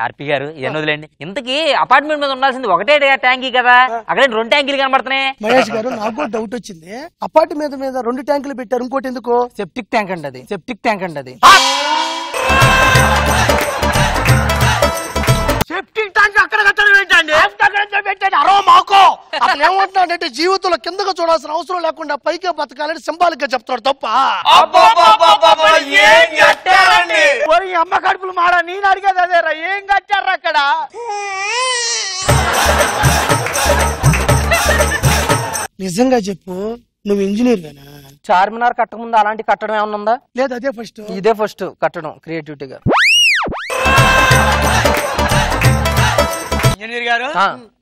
ఆర్పి గారు ఎన్ని వదిలేండి. ఇంతకీ అపార్ట్మెంట్ మీద ఉండాల్సింది ఒకటే ట్యాంకీ కదా, అక్కడ 2 ట్యాంకీలు కనబడుతున్నాయి. మహేష్ గారు నాకు డౌట్ వచ్చింది, అపార్ట్మెంట్ మీద 2 ట్యాంకులు పెట్టారు, ఇంకోటి ఎందుకు? సెప్టిక్ ట్యాంక్ అండి అది. సెప్టిక్ ట్యాంక్ అండి అది. సెప్టిక్ ట్యాంక్ అక్కడ కట్టడం ఏంటండి? అరవ మాకో. అతను ఏమంటున్నాడంటే జీవితంలో కిందకు చూడాల్సిన అవసరం లేకుండా పైకే బతకాలని సింబాలిక్ గా చెప్తాడు. తప్ప అమ్మ కడుపులు మాడ. నేను అడిగేది అదేరా, ఏం కట్టారా అక్కడ? నిజంగా చెప్పు, నువ్వు ఇంజనీర్ వేనా? చార్మినార్ కట్టక ముందు అలాంటి కట్టడం ఏమన్నా ఉందా? లేదు, అదే ఫస్ట్. ఇదే ఫస్ట్ కట్టడం క్రియేటివిటీగా. ఇంజనీర్ గారు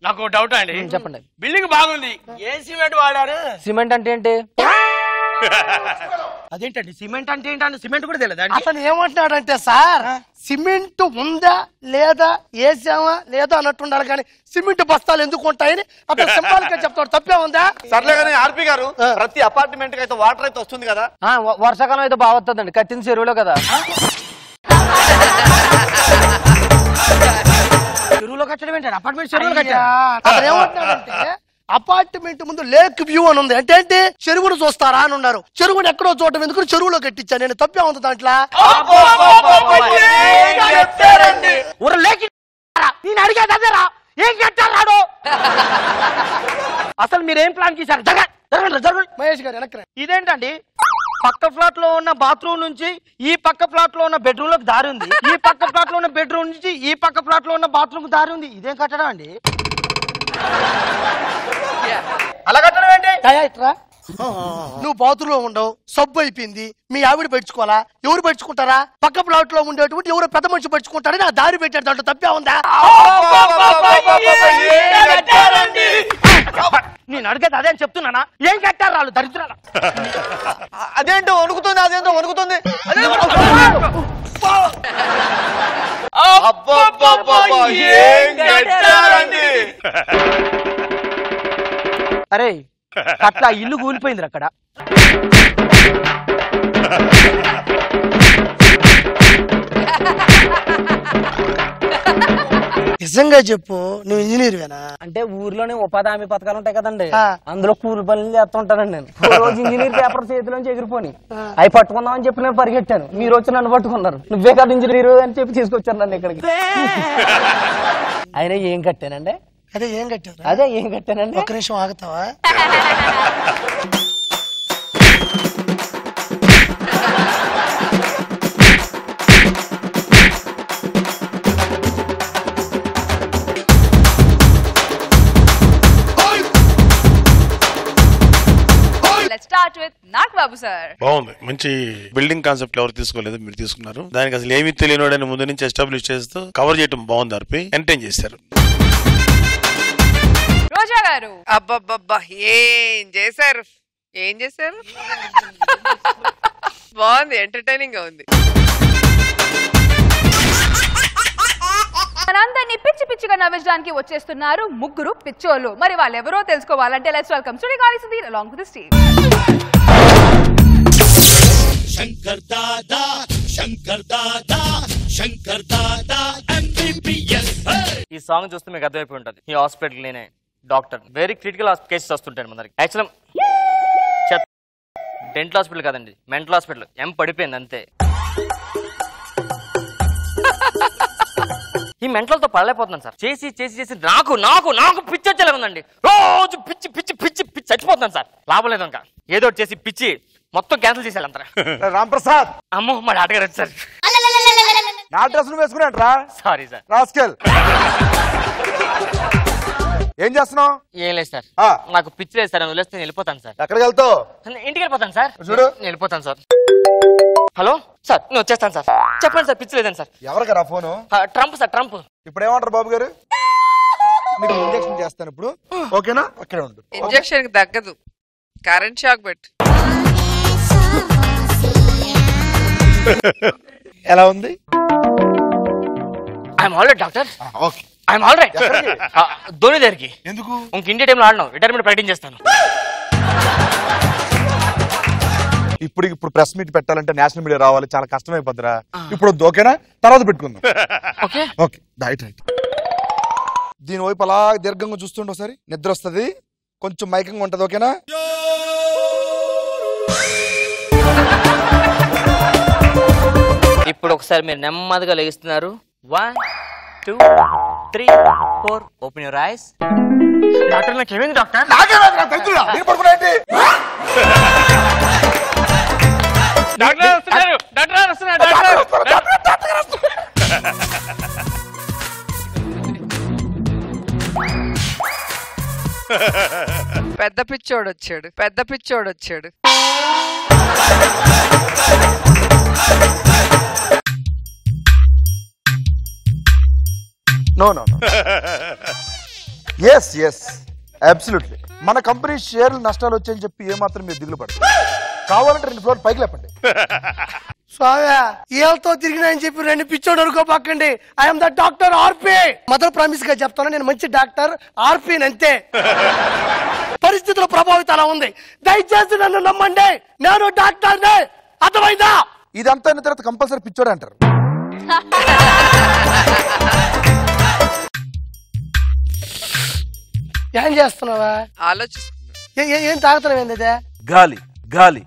నాకు డౌట్ అండి. చెప్పండి. బిల్డింగ్ బాగుంది, ఏ సిమెంట్ వాడారు? సిమెంట్ అంటే ఏంటి? అదేంటండి సిమెంట్ అంటే ఏంటంటే సిమెంట్ కూడా తెలియదు. అతను ఏమంటున్నాడంటే సార్, సిమెంట్ ఉందా లేదా, వేసామా లేదా అన్నట్టు ఉండాలి, కానీ సిమెంట్ బస్తాలు ఎందుకు ఉంటాయని అతను సింబాలిక్ గా చెప్తాడు. తప్పే ఉందా? సర్లే కానీ ఆర్పి గారు, ప్రతి అపార్ట్మెంట్ కి అయితే వాటర్ అయితే వస్తుంది కదా? వర్షాకాలం అయితే బాగా వస్తుందండి, కట్టిన చెరువులో కదా. చెరువులో కట్టడం ఏంటంటే అపార్ట్మెంట్ చెరువులో కట్టా. అతను ఏమంటున్నాడంటే అపార్ట్మెంట్ ముందు లేక్ వ్యూ అని ఉంది, అంటే ఏంటి, చెరువును చూస్తారా అని ఉన్నారు. చెరువును ఎక్కడో చూడటం ఎందుకు చెరువులో కట్టించాను నేను. తప్పే ఉంది దాంట్లో? నేను అడిగేది అదేరా, ఏం కట్టారు? అసలు మీరేం ప్లాన్ చేశారు? మహేష్ గారు వెనక్కి. ఇదేంటండి, పక్క ఫ్లాట్ లో ఉన్న బాత్రూమ్ నుంచి ఈ పక్క ఫ్లాట్ లో ఉన్న బెడ్రూమ్ లోకి దారి ఉంది, ఈ పక్క ఫ్లాట్ లో ఉన్న బెడ్రూమ్ నుంచి ఈ పక్క ఫ్లాట్ లో ఉన్న బాత్రూమ్ దారి ఉంది. ఇదేం కట్టడం అండి? అలా కట్టడం ఏంటి? నువ్వు బాత్రూమ్ లో ఉండవు, సబ్బు అయిపోయింది, మీ ఆవిడ పెట్టుకోవాలా, ఎవరు పెట్టుకుంటారా? పక్క ప్లాట్ లో ఉండేటువంటి ఎవరు పెద్ద మనిషి పెట్టుకుంటారని ఆ దారి పెట్టాడు. దాంట్లో తప్పే ఉందా? నేను అడిగేది అదే అని చెప్తున్నానా? ఏం కట్టారు వాళ్ళు దరిద్రాల? అదేంటో వణుకుతుంది, అదేంటో వణుకుతుంది. అరే అట్లా ఇల్లు కూలిపోయింది అక్కడ. నిజంగా చెప్పు, నువ్వు ఇంజనీర్ వేనా? అంటే ఊర్లోనే ఉపాధి హామీ పథకాలు ఉంటాయి కదండి, అందులో కూలి పనులు చేస్తుంటానండి నేను. రోజు ఇంజనీర్ పేపర్ చేతిలోంచి ఎగిరిపోని అవి పట్టుకుందాం అని చెప్పి నేను పరిగెట్టాను. మీరు వచ్చి నన్ను పట్టుకున్నారు, నువ్వే కదా ఇంజనీర్ అని చెప్పి తీసుకొచ్చారు నన్ను ఇక్కడికి. అయినా ఏం కట్టానండి? అదే ఏం కట్టారు? అదే ఏం కట్టానండి? ఒక్క నిమిషం ఆగుతావా? Start with Nagbabu sir. బాగుంది, మంచి బిల్డింగ్ కాన్సెప్ట్ ఎవరు తీసుకోలేదు, మీరు తీసుకున్నారు. దానికి అసలు ఏమీ తెలియనోడని ముందు నుంచి ఎస్టాబ్లిష్ చేస్తూ కవర్ చేయడం బాగుంది. ఆర్పి ఎంటర్టైన్ చేశారు. రోజా గారు అబ్బబ్బబ్బా ఏం చేశారు, ఏం చేశారు. బాగుంది, ఎంటర్టైనింగ్ గా ఉంది. మనందరినీ పిచ్చి పిచ్చిగా నవ్వించడానికి వచ్చేస్తున్నారు ముగ్గురు పిచ్చోళ్ళు. మరి వాళ్ళు ఎవరో తెలుసుకోవాలంటే let's welcome Sudigali Sudheer along with the stage. Shankar Dada Shankar Dada Shankar Dada MBBS. ఈ సాంగ్ చూస్తే మీకు అర్థమైపోయి ఉంటుంది, ఈ హాస్పిటల్ నేనే డాక్టర్. వెరీ క్రిటికల్ కేసెస్ వస్తుంటాయి మన దగ్గర. యాక్చువల్ డెంటల్ హాస్పిటల్ కాదండి, మెంటల్ హాస్పిటల్. పడిపోయింది అంతే. ఈ మెంటల్తో పడలేకపోతున్నాను సార్. చేసి చేసి చేసి నాకు నాకు నాకు పిచ్చి వచ్చేలా ఉందండి. రోజు పిచ్చి పిచ్చి పిచ్చి పిచ్చి చచ్చిపోతున్నాను సార్. లాభం లేదు ఇంకా ఏదో చేసి పిచ్చి మొత్తం క్యాన్సిల్ చేసేయాలంటారా. రాంప్రసాద్ అమ్మో మా డాక్టర్ గారు సార్. నా డ్రెస్ వేసుకున్నాట్రా. Sorry sir. రాస్కెల్ ఏం చేస్తున్నావు? ఏం లేదు సార్, నాకు పిచ్చి లేదు సార్. వదిలేస్తే నేను వెళ్ళిపోతాను సార్. ఎక్కడికి వెళ్తావు? ఇంటికి వెళ్ళిపోతాను సార్. చూడు నేను వెళ్ళిపోతాను సార్. హలో సార్, నేను వచ్చేస్తాను సార్. చెప్పండి సార్, పిచ్చి లేదండి సార్. ఎవరికరా ఫోను? Trump sir, Trump. ఇప్పుడు ఏమంటారు బాబు గారు? నీకు ఇంజెక్షన్ చేస్తాను ఇప్పుడు, ఓకేనా? అక్కడే ఉండు. ఇంజెక్షన్ కి తగ్గదు, కరెంట్ షాక్ పెట్టు. ఎలా ఉంది? I'm all right doctor. Okay, I'm all right. Dhoni దగ్గరికి. ఎందుకు? ఇంక ఇండియా టీంలో ఆడను, రిటైర్మెంట్ ప్రకటించేస్తాను. ఇప్పుడు ప్రెస్ మీట్ పెట్టాలంటే నేషనల్ మీడియా రావాలి, చాలా కష్టమైపోద్దిరా. ఇప్పుడు ఓకేనా? తర్వాత పెట్టుకుందాం. Okay okay, right right. దీని వైపు అలా దీర్ఘంగా చూస్తుండే ఒకసారి నిద్ర వస్తుంది, కొంచెం మైకంగా ఉంటది, ఓకేనా? ఇప్పుడు ఒకసారి మీరు నెమ్మదిగా లెగిస్తున్నారు. 1 2 3 4 ఓపెన్ యువర్ ఐస్. డాక్టర్ నాకు ఏమైంది డాక్టర్? డాక్టర్ వస్తున్నారు, డాక్టర్ వస్తున్నారు, డాక్టర్. పెద్ద పిచ్చోడు వచ్చాడు, పెద్ద పిచ్చోడు వచ్చాడు. No no no, yes yes absolutely. మన కంపెనీ షేర్లు నష్టాలు వచ్చాయని చెప్పి ఏమాత్రం మీరు దిగులు పడదు. కావాలంటే 2 ఫ్లోర్ పైకి లేపండి. స్వామి ఏళ్ళతో తిరిగినాయని చెప్పి 2 పిచ్చోడు అనుకోపాకండి. I'm the doctor RP. Mother promise గా చెప్తాను, నేను మంచి డాక్టర్ ఆర్పి అంతే. పరిస్థితుల ప్రభావితం అలా ఉంది, దయచేసి నన్ను నమ్మండి, నేను డాక్టర్. అర్థమైందా? ఇదంతా అయిన తర్వాత కంపల్సరీ పిచ్చోడు అంటారు. ఏం చేస్తున్నావా? ఆలోచిస్తున్నా. ఏం తాగుతున్నావు? ఏంది గాలి గాలి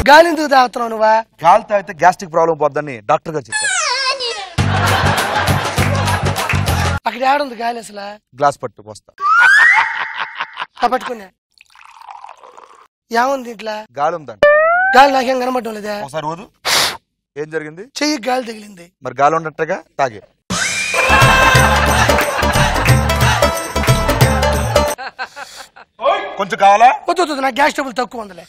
గాలి ఎందుకు తాగుతున్నావు నువ్వా? గాలి తాగితే గ్యాస్ట్రిక్ ప్రాబ్లం పోద్దని డాక్టర్ గారు చెప్పారు. అక్కడ ఏడుంది గాలి అసలు? గ్లాస్ పట్టు వస్తా. పట్టుకున్నా. ఏముంది ఇట్లా? గాలి ఉందండి. గాలి నాకేం కనబడడం లేదా? ఒకసారి ఊదు. ఏం జరిగింది? చెయ్యి గాలి తగిలింది. మరి గాలి ఉన్నట్టుగా తాగే. కొంచెం కావాలా? వద్దు, నా గ్యాస్ ట్రబుల్ తక్కువ ఉందిలే.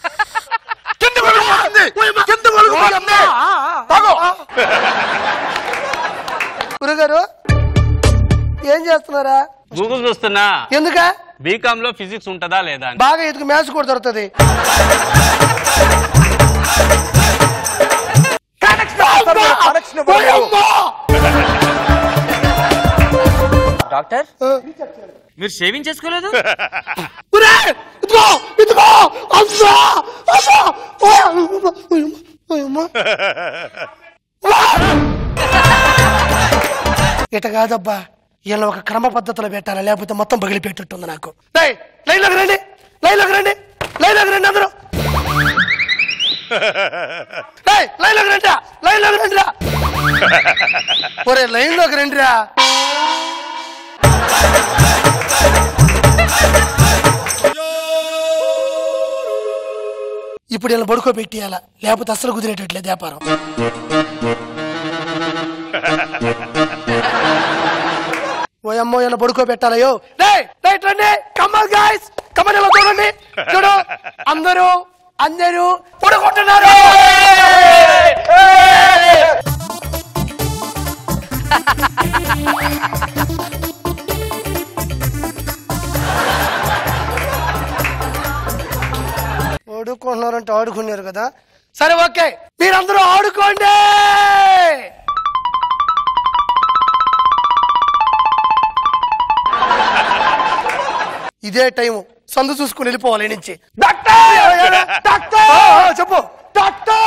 గురుగారు ఏం చేస్తున్నారా? గూగుల్ చూస్తున్నా. ఎందుక? బీకామ్ లో ఫిజిక్స్ ఉంటదా లేదా? బాగా ఎదుగు మ్యాథ్స్ కూడా దొరుకుతుంది. డాక్టర్ మీరు షేవింగ్ చేసుకోలేదు? ఇట కాదబ్బా, ఇలా ఒక క్రమ పద్ధతిలో పెట్టాలి, లేకపోతే మొత్తం పగిలి పెట్టేట్టుంది నాకు. లైన్లోకి రండి, లైన్లోకి రండి, లైన్లోకి రండి అందరూ. లైన్లోకి రండిరా, లైన్లోకి రండిరా. ఒరే లైన్లోకి రండిరా. ఇప్పుడు ఇలా పడుకోబెట్టియాల, లేకపోతే అసలు కుదిరేటట్లేదు వ్యాపారం. ఓయమ్మో ఇలా పడుకోబెట్టాలయో. రండి, కమ్మన్ గైస్, కమ్మన్. ఇలా చూడండి, చూడు అందరూ అందరూ పడుకుంటున్నారు. ఆడుకుంటున్నారంటే ఆడుకున్నారు కదా, సరే ఓకే, మీరందరూ ఆడుకోండి. ఇదే టైము, సందు చూసుకుని వెళ్ళిపోవాలి నుంచి. చెప్పు డాక్టర్.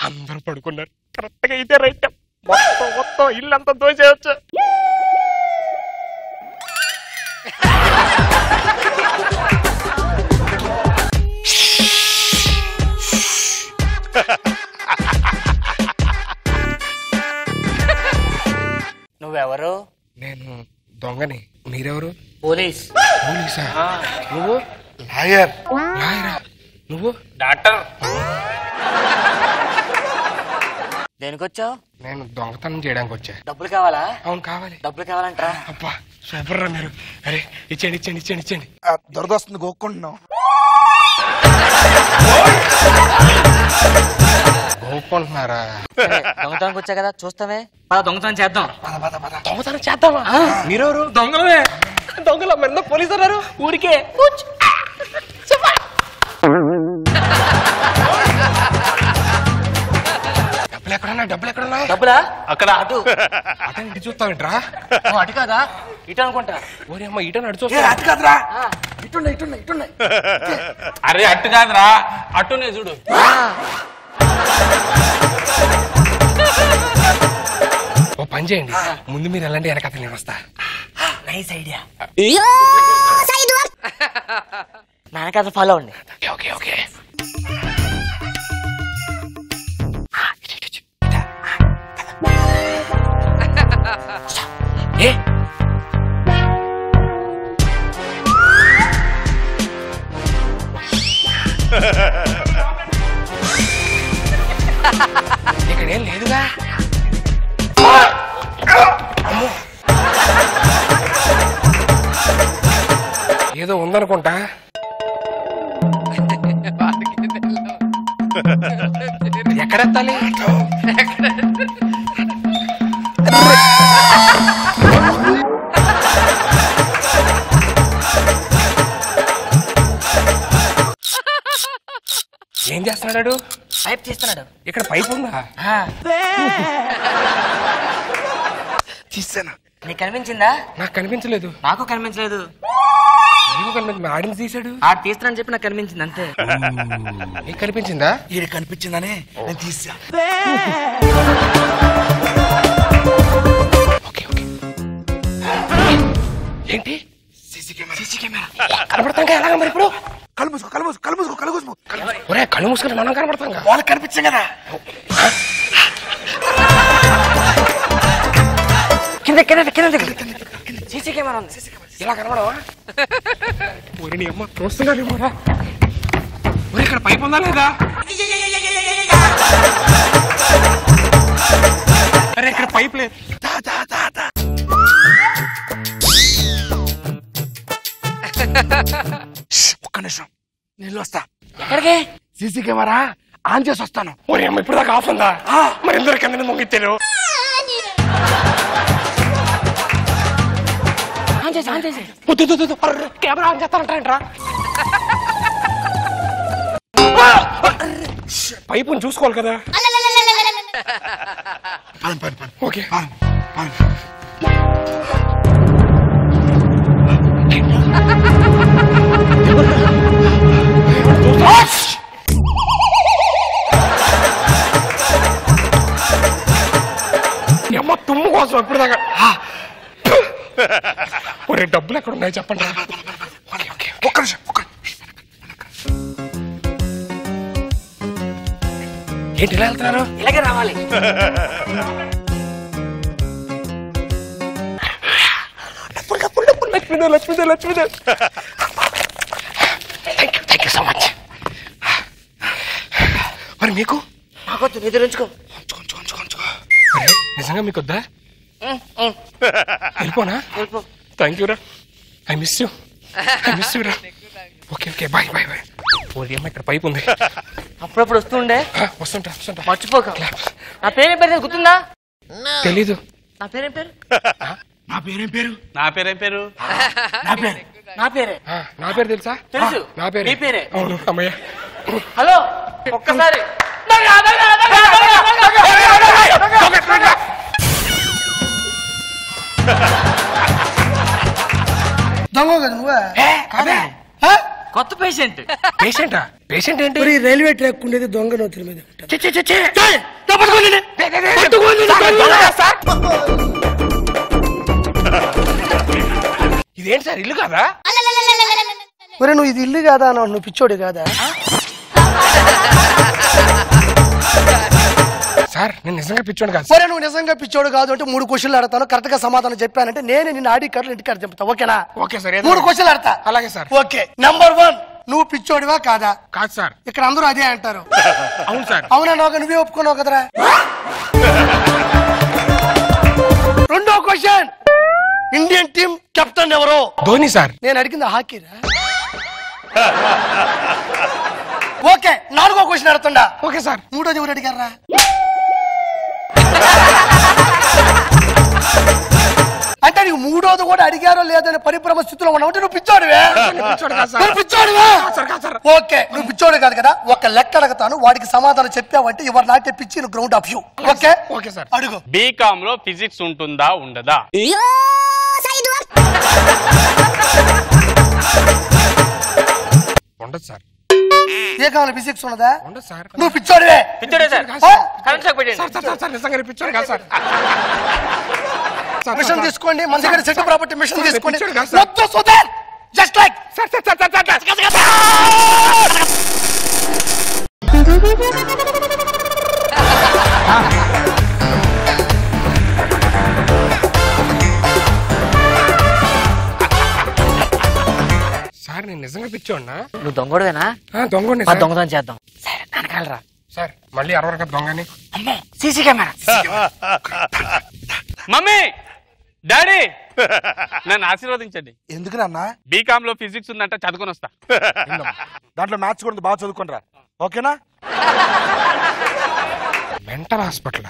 అందరూ పడుకున్నారు. కరెక్ట్ గా ఇదే రైట్. మొత్తం ఇల్లంతా దోచేయచ్చు. నువ్వెవరు? నేను దొంగని. మీరెవరు? పోలీస్. పోలీసా? నువ్వు? లాయర్. లాయరా? నువ్వు? డాక్టర్. దేనికొచ్చావు? నేను దొంగతనం చేయడానికి వచ్చా. డబ్బులు కావాలా? అవును కావాలి. డబ్బులు కావాలంటరా? అబ్బా సూపర్ రా మీరు. అరే ఇచ్చేయండి ఇచ్చేయండి ఇచ్చేయండి ఇచ్చేయండి. దొరదొస్తుంది గోక్కుంటున్నావు. గోక్కుంటున్నారా? దొంగతనానికి వచ్చా కదా చూస్తామే. దొంగతనం చేద్దాం. దొంగతనం చేద్దామా? మీరెవరు? దొంగలమే. దొంగల మీద పోలీసు అన్నారు. ఊరికే డబ్బులు ఎక్కడున్నా? డబ్బులు ఎక్కడున్నా? డబ్బులా? అక్కడ. అటు అటు ఇటు చూస్తావేంట్రా? అటు కాదా ఇటు అనుకుంటా. ఓరే అమ్మ ఇటు అటు చూస్తా. అటు కాదురా, ఇటున్నాయి ఇటున్నాయి ఇటున్నాయి. అరే అట్టు కాదురా, అట్టునే చూడు. ఓ పని చేయండి, ముందు మీరు ఎలాంటి వెనకాల నేను వస్తా. Nice idea. నాన్నకథ ఫాలో అండి. Okay okay. ఏ ఇక్కడేం లేదుగా. ఏదో ఉందనుకుంటా. ఎక్కడెత్తాలి? ఏం చేస్తున్నాడు? పైప్ తీస్తున్నాడు. ఇక్కడ పైప్ ఉందా? తీసాను. నీకు కనిపించిందా? నాకు కనిపించలేదు. నాకు కనిపించలేదు. నీకు కనిపించింది. ఆడిని తీసాడు. ఆడు తీస్తానని చెప్పి నాకు కనిపించింది అంతే. నీకు కనిపించిందా? ఇది కనిపించిందనే నేను తీసా. Okay okay. ఏంటి? CC camera. కనబడతాం ఎలాగ మరి ఇప్పుడు? కళ్ళు మూసుకో కళ్ళు మూసుకో కళ్ళు మూసుకో కళ్ళు మూసుకో. ఒరే కళ్ళు మూసుకొని మనం కనబడతాం. వాళ్ళకి కనిపించాం కదా. కింద కింద కింద సీసీ కెమెరా ఉంది. ఇలా కనబడవా? ఒరే నీ అమ్మ చూస్తున్నానేమోరా. ఒరే ఇక్కడ పైపు ఉందా లేదా? అరే ఇక్కడ పైప్ లేదు. ఒక్క నిమిషం నేను వస్తా. ఎక్కడికి? సీసీ కెమెరా ఆన్ చేసి వస్తాను. ఒరే అమ్మ ఇప్పుడు దాకా ఆఫ్ ఉందా? మరి ఎందుకు కింద మొంగిచ్చాను? Camera on చేస్తానంటారా? పైపుని చూసుకోవాలి కదా. ఓకే అమ్మ తుమ్ము కోసం ఎప్పుడు దాకా. ఒరే డబ్బులు ఎక్కడ ఉన్నాయి చెప్పండి. ఒక్క నిమిషం ఏంటి ఇలా వెళ్తున్నారు? ఇలాగే రావాలి. Lakshmidevi thank you so much. మరి మీకు? నాకొద్దు, నిద్రించుకో. నిజంగా మీకు వద్దా? వెళ్ళిపోనా? థ్యాంక్ యూ రా. ఐ మిస్ యూ రా. Okay okay bye bye bye. ఓరి అమ్మ ఇక్కడ పైపు ఉంది. అప్పుడప్పుడు వస్తుండే. వస్తుంటా మర్చిపోక. నా పేరేం పేరు గుర్తుందా? తెలీదు. నా పేరేం పేరు? నా పేరేం పేరు? నా పేరేం పేరు? నా పేరే. నా పేరు తెలుసా? తెలుసు. నా పేరు. నీ పేరే. అవును అమ్మయ్య. హలో ఒక్కసారి. దొంగ కదా నువ్వే కొత్త పేషెంట్. పేషెంటా? పేషెంట్ ఏంటి? రైల్వే ట్రాక్ ఉండేది దొంగ నోతుల మీద ఇదేంటి సార్ ఇల్లు కాదా? మరి నువ్వు ఇది ఇల్లు కాదా అన్నావు, నువ్వు పిచ్చోడు కాదా? సార్ నేను నిజంగా పిచ్చోడు కాదు. సరే నువ్వు నిజంగా పిచ్చోడు కాదు అంటే 3 క్వశ్చన్లు అడతాను, కరెక్ట్ గా సమాధానం చెప్పానంటే నేను నిన్న ఆడి కార్డులు ఇంటికి కాడ చెప్తా, ఓకేనా? Okay sir. 3 క్వశ్చన్లు అడతా. అలాగే సార్. ఓకే. నంబర్ 1, నువ్వు పిచ్చోడివా కాదా? కాదు సార్. ఇక్కడ అందరూ అదే అంటారు. అవును సార్. అవునా? నువ్వే ఒప్పుకున్నావు కదరా. రెండో క్వశ్చన్, ఇండియన్ టీం కెప్టెన్ ఎవరు? ధోని సార్. నేను అడిగింది హాకీరా. ఓకే. 4వ క్వశ్చన్ అడుగుతుండా. Okay sir. 3వది ఎవరు అడిగారా? అంటే నీకు 3వది కూడా అడిగారో లేదని పరిభ్రమ స్థితిలో ఉన్నావు, నువ్వు పిచ్చోడివే. ఓకే, నువ్వు పిచ్చోడు కాదు కదా. ఒక లెక్క అడగతాను, వాడికి సమాధానం చెప్పావంటే ఎవరు నాటే పిచ్చి ground of you. Okay okay sir. అడుగు. బీకామ్ లో ఫిజిక్స్ ఉంటుందా ఉండదా? ఉండదు సార్. ఏ కావాలి? ఫిజిక్స్ ఉన్నదా? ఉండదు సార్. నువ్వు పిచ్చోడివే. పిచ్చోడే సార్. కరెంట్ షాక్ పెట్టండి. సార్ నిజంగా పిచ్చోడు కాదు సార్. మిషన్ తీసుకోండి, మన దగ్గర సెట్ ప్రాపర్టీ మిషన్ తీసుకోండి. వద్దు సుధీర్, జస్ట్ లైక్ సార్ నేను నిజంగా పిచ్చోడినా? నువ్వు దొంగోడువేనా? దొంగ దొంగతనం చేద్దాం. సరే వెనకాలరా సార్. మళ్ళీ 60 దొంగని. అమ్మో సీసీ కెమెరా. మమ్మీ డాడీ నన్ను ఆశీర్వదించండి. ఎందుకు నాన్న? బీకామ్ లో ఫిజిక్స్ ఉందంట, చదువుకొని వస్తా. దాంట్లో మ్యాథ్స్ కూడా బాగా చదువుకోనరా, ఓకేనా? Mental hospital.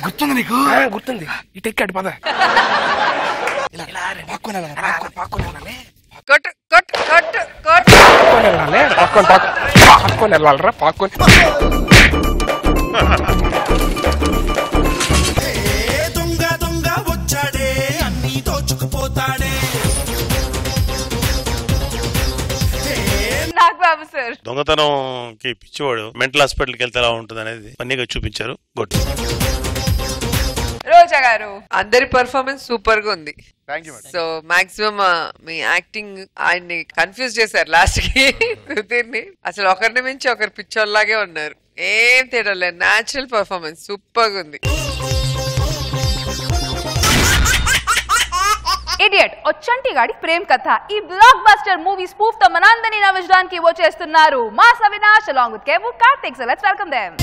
గుర్తుంది నీకు? గుర్తుంది. ఇటు ఎక్కాడు పద. పాక్కొని వెళ్ళాలరా, పాక్కొని. దొంగ దొంగ వచ్చాడే అన్ని దోచుకుపోతాడే. నాగబాబు సార్. దొంగతనంకి పిచ్చివాడు మెంటల్ హాస్పిటల్కి వెళ్తే ఎలా ఉంటుంది అనేది ఫన్నీగా చూపించారు. గుడ్. రోజా గారు, అందరి పర్ఫార్మెన్స్ సూపర్ గా ఉంది. సో మాక్సిమం మీ యాక్టింగ్ ఆయన్ని కన్ఫ్యూజ్ చేశారు లాస్ట్ కి సుధీర్ని. అసలు ఒకరిని మించి ఒకరు పిచ్చోళ్ళలాగే ఉన్నారు, ఏం తేడా లేదు. న్యాచురల్ పర్ఫార్మెన్స్ సూపర్ గా ఉంది. ఇడియట్ ఒచ్చంటి గాడి ప్రేమ్ కథ ఈ బ్లాక్ బస్టర్ మూవీ స్పూఫ్ తో మనందరినీ నవ్వించడానికి వచ్చేస్తున్నారు mass Avinash along with Kevu Karthik. So let's welcome them.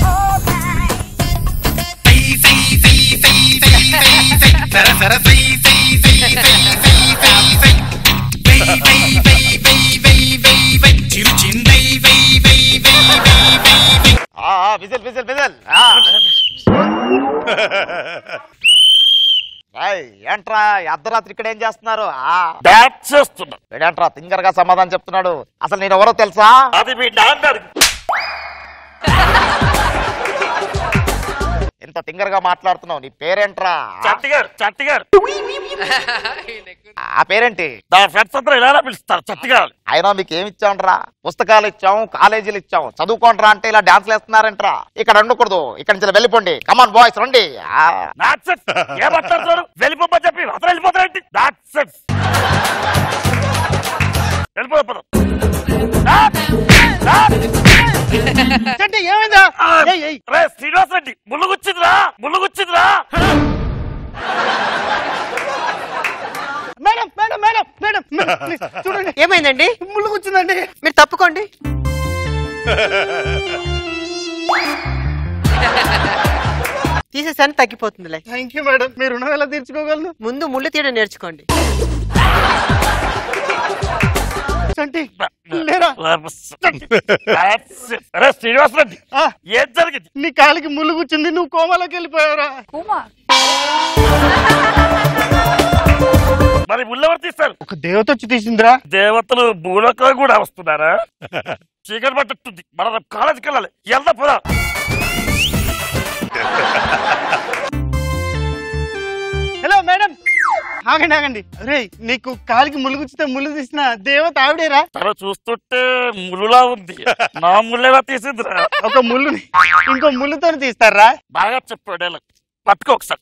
Whistle whistle whistle. ఏంట్రా అర్ధరాత్రి ఇక్కడ ఏం చేస్తున్నారు? ఏంట్రా తింగర్ గా సమాధానం చెప్తున్నాడు. అసలు నేను ఎవరో తెలుసా? అది మీ నాన్న. ఇంత తింగర్ గా మాట్లాడుతున్నావు, నీ పేరేంట్రా? చట్టిగారు. ఆ పేరేంటి? ఫ్రెండ్స్ అందరూ ఇలా పిలుస్తారు చట్టిగారు. అయినా మీకు ఏమి ఇచ్చాంట్రా? పుస్తకాలు ఇచ్చాం, కాలేజీలు ఇచ్చాం, చదువుకోండ్రా అంటే ఇలా డాన్స్ వేస్తున్నారంట్రా. ఇక్కడ ఉండకూడదు, ఇక్కడ నుంచి వెళ్ళిపోండి. కమాన్ బాయ్స్ రండి. వెళ్ళిపోమని చెప్పి అసలు వెళ్ళిపోతారండి. ఏమైందా? శ్రీనివాస్ రెడ్డి ముళ్ళుగుచ్చిందిరా, ముళ్ళుగుచ్చిందిరా. Madam madam madam madam please చూడండి. ఏమైందండి? ముళ్ళు కూర్చుందండి. మీరు తప్పుకోండి. తీసేసాను, తగ్గిపోతుందిలే. Thank you madam. మీరు రుణం ఎలా తీర్చుకోగలను? ముందు ముళ్ళు తీయడం నేర్చుకోండి. శ్రీనివాస్ రెడ్డి ఏం జరిగింది? నీ కాలికి ముళ్ళు కూర్చుంది, నువ్వు కోమాలోకి వెళ్ళిపోయావురా. మరి ముళ్ళు ఎవరు తీస్తారు? ఒక దేవత వచ్చి తీసిందిరా. దేవతలు భూలోకం కూడా వస్తున్నారా? చీకటి పట్టుంది, మనం కాలేజీకి వెళ్ళాలి. వెళ్దా పోదా. హలో మేడం, ఆగండి ఆగండి. రే, నీకు కాలికి ముళ్ళు గుచ్చితే ముళ్ళు తీసిన దేవత ఆవిడేరా? తల చూస్తుంటే ముళ్ళులా ఉంది, నా ముళ్ళేలా తీసిందిరా. ఒక ముళ్ళుని ఇంకో ముళ్ళుతో తీస్తారా? బాగా చెప్పాడు, పట్టుకో ఒకసారి.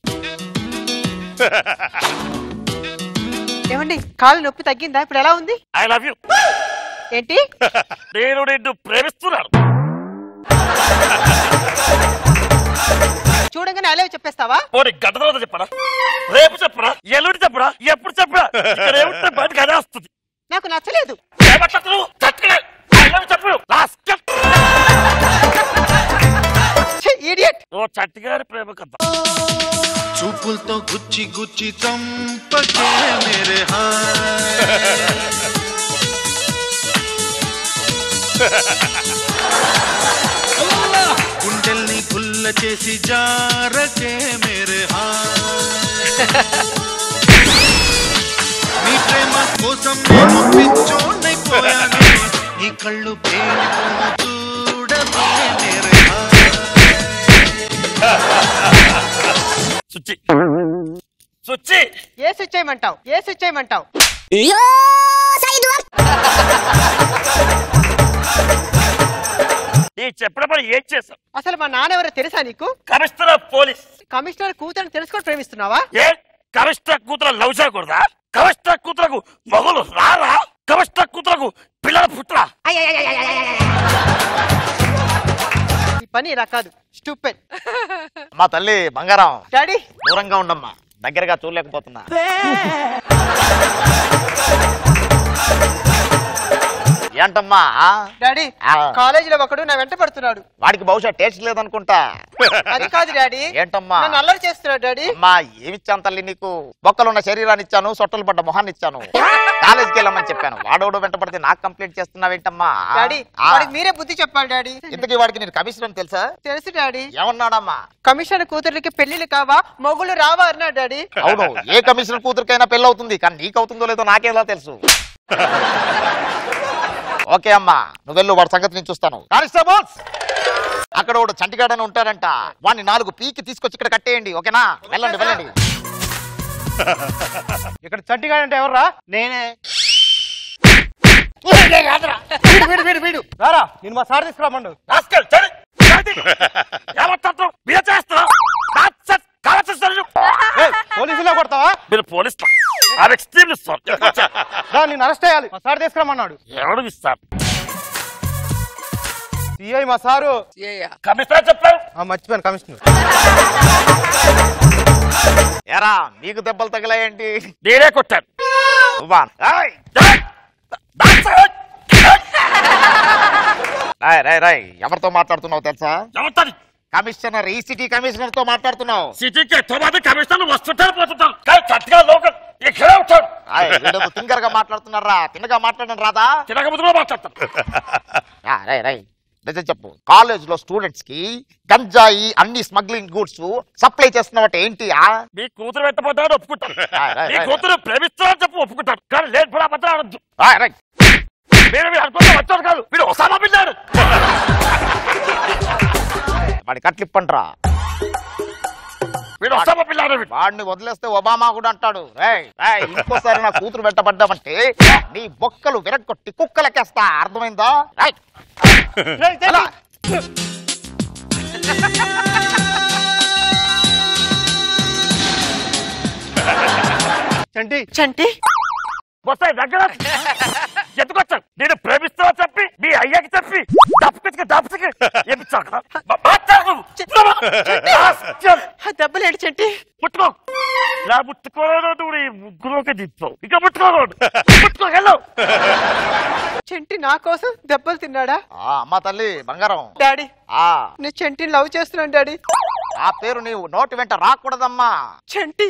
ఏమండి, కాలు నొప్పి తగ్గిందా? ఇప్పుడు ఎలా ఉంది? I love you. ఏంటి? నేను నిన్ను ప్రేమిస్తున్నాను. చూడంగానే అలా చెప్పేస్తావా? ఓరి గంట తర్వాత చెప్పరా, రేపు చెప్పరా, ఎల్లుండి చెప్పరా, ఎప్పుడు చెప్పరా? ఇక్కడ ఏముంటే బయటకు అదే వస్తుంది. నాకు నచ్చలేదు. ఓ చట్టిగారి ప్రేమ కథ. చూపులతో గుచ్చి గుచ్చి చంపకే మేరే గుండెల్ని గుల్ల చేసి జారకే మేరే నీ ప్రేమ కోసం నేను పిచ్చోనైపోయాను, నీ కళ్ళు పేలిపోను చూడకే మేరే సుచ్చి సుచ్చి. ఏ స్విచ్ చేయమంటావు? ఏ స్విచ్ చేయమంటావు? నీ చెప్పిన పని ఏం చేశావు? అసలు మా నాన్న ఎవరో తెలుసా నీకు? Commissioner of police. కమిషనర్ కూతురు తెలుసుకొని ప్రేమిస్తున్నావా? ఏ కమిషనర్ కూతురు లవ్ చేయకూడదా? కమిషనర్ కూతురకు మగలు రారా? కమిషనర్ కూతురకు పిల్లలు పుట్టరా? ఈ పని ఇలా కాదు, స్టూపిడ్. మా తల్లి బంగారం, డాడీ దూరంగా ఉండమ్మా, దగ్గరగా చూడలేకపోతున్నా. ఏంటమ్మా? డాడీ, కాలేజీలో ఒకడు నా వెంట పడుతున్నాడు. వాడికి బహుశా టేస్ట్ లేదనుకుంటా. అది కాదు డాడీ. ఏంటమ్మా? నన్ను అల్లరి చేస్తున్నాడు డాడీ. అమ్మా, ఏమిచ్చాను తల్లి నీకు? బొక్కలున్న శరీరాన్ని ఇచ్చాను, సొట్టలు పడ్డ మొహాన్ని ఇచ్చాను, కాలేజీకి వెళ్ళమని చెప్పాను. వాడోడు వెంట పడితే నాకు కంప్లైంట్ చేస్తున్నావేంటమ్మా? డాడీ, వాడికి మీరే బుద్ధి చెప్పాలి డాడీ. ఇంతకీ వాడికి నేను కమిషనర్ అని తెలుసా? తెలుసు డాడీ. ఏమన్నాడమ్మా? కమిషనర్ కూతురికి పెళ్లిళ్ళు కావా, మొగుళ్ళు రావా అన్నాడు డాడీ. అవును, ఏ కమిషనర్ కూతురికైనా పెళ్లి అవుతుంది, కానీ నీకు అవుతుందో లేదో నాకేలా తెలుసు. ఓకే అమ్మా, నువ్వు వెళ్ళు, వాడి సంగతి నేను చూస్తాను. కానిస్టేబుల్స్, అక్కడ వాడు చంటిగాడని ఉంటాడంట, వాడిని 4 పీకి తీసుకొచ్చి ఇక్కడ కట్టేయండి. ఓకేనా? వెళ్ళండి వెళ్ళండి. ఇక్కడ చట్టిగాడు అంటే ఎవర్రా? నేనే. వీడు రారా, నేను మా సార్ తీసుకురామండు. పోలీసులో కొడతావా? మీరు పోలీసు నేను అరెస్ట్ చేయాలి, మా సార్ తీసుకురామన్నాడు. ఎవరు ఇస్తారు? సిఐ మా సారు. కమిషనర్ చెప్పారు. మర్చిపోయాను, కమిషనర్. ఎరా, మీకు దెబ్బలు తగిలాయేంటి? నేనే కొట్టాను. రాయ్, ఎవరితో మాట్లాడుతున్నావు తెలుసా? కమిషనర్, ఈ సిటీ కమిషనర్ తో మాట్లాడుతున్నావు. సిటీకి ఎంతో మంది కమిషనర్లు వస్తుంటారు పోతుంటారు, కానీ చట్టిగా లోకల్ ఇక్కడే ఉంటాడు. తింగర్ గా మాట్లాడుతున్నారా? తిన్నగా మాట్లాడడం రాదా? తినక ముందుగా మాట్లాడతాను. రాయ్, నిజం చెప్పు. కాలేజ్ లో స్టూడెంట్స్ కి గంజాయి, అన్ని స్మగ్లింగ్ గూడ్స్ సప్లై చేస్తున్నట్టు ఏంటి? మీ కూతురు వెంటపడ్డాడు ఒప్పుకుంటాను, మీ కూతురు ప్రేమిస్తున్నారని చెప్పి ఒప్పుకుంటాను, కానీ లేని కూడా అబద్ధం అనొద్దు. మీరు అనుకుంటే వచ్చారు కాదు, మీరు ఒసామా బిల్లారు. వాడి కట్లిప్పండ్రా. వాడిని వదిలేస్తే ఒబామా కూడా అంటాడు. ఇంకోసారి నా కూతురు వెంటబడ్డామంటే నీ బొక్కలు విరగొట్టి కుక్కలకేస్తా, అర్థమైందా? చంటి చంటి వస్తాయి దగ్గర ఎందుకు వచ్చాను? నేను ప్రేమిస్తున్నా చెప్పి మీ అయ్యకి చెప్పి దెబ్బలేడు చంటి. ముట్టుకో, ఇలా ముట్టుకోలేదు నువ్వు, ఈ ముగ్గులోకి దింపావు, ఇక ముట్టుకోకూడదు. ముట్టుకోగలవు. చంటి నా కోసం దెబ్బలు తిన్నాడా? అమ్మా తల్లి బంగారం, డాడీ నేను చంటిని లవ్ చేస్తున్నాను డాడీ. ఆ పేరు నీవు నోటి వెంట రాకూడదమ్మా. చంటి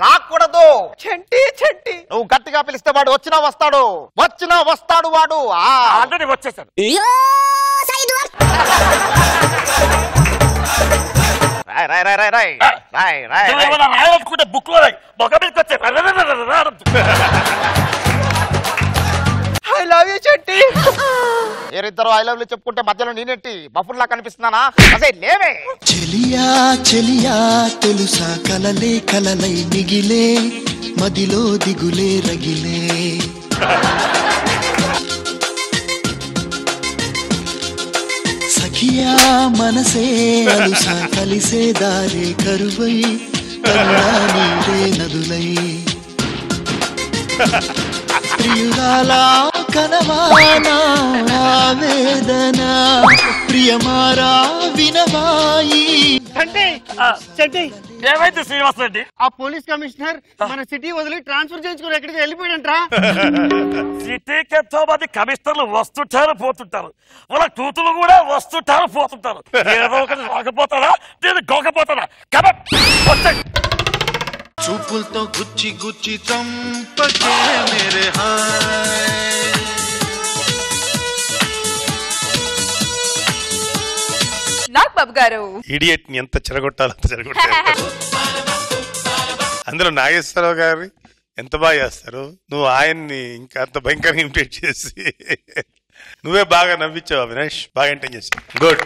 రాకూడదు. చంటి చంటి నువ్వు గట్టిగా పిలిస్తే వాడు వచ్చినా వస్తాడు వాడు. ఆల్రెడీ వచ్చేసాడు. రాయాలనుకుంటే బుక్ మొగ మీదకి వచ్చే. I love you Chetty. మీరిద్దరు ఐ లవ్ యూ చెప్పుకుంటే మధ్యలో నేనెట్టి బఫుర్లా కనిపిస్తున్నానా? అసే లేవే. చెలియా చెలియా తెలుసా కలలే కలలై మిగిలే మదిలో దిగులే రగిలే. సఖియా మనసే అలుసా కలిసే దారే కరువై కన్నా నీరే నదులై. ప్రియురాలా కనవానా ఆవేదన ప్రియమారా వినవాయి. ఏమైతే శ్రీనివాస్ రెడ్డి? ఆ పోలీస్ కమిషనర్ మన సిటీ వదిలి ట్రాన్స్ఫర్ చేయించుకుని ఎక్కడికి వెళ్ళిపోయాడంట్రా. సిటీకి ఎంతో మంది కమిషనర్లు వస్తుంటారు పోతుంటారు, వాళ్ళ కూతులు కూడా వస్తుంటారు పోతుంటారు. ఏదో ఒకటి రాకపోతాడా నేను గోకపోతాడా? చూపులతో గుచ్చి గుచ్చి చంపకే మేరే హాయ్. నాగబాబు గారు ఇడియట్ ని ఎంత చెరగొట్టాలో అంత చెరగొట్టారు. అందులో నాగేశ్వరరావు గారు ఎంత బాగా చేస్తారు. నువ్వు ఆయన్ని ఇంకా అంత భయంకరంగా ఇమిటేట్ చేసి నువ్వే బాగా నవ్వించావు అవినాష్, బాగా ఎంటైన్ చేసావు. గుడ్.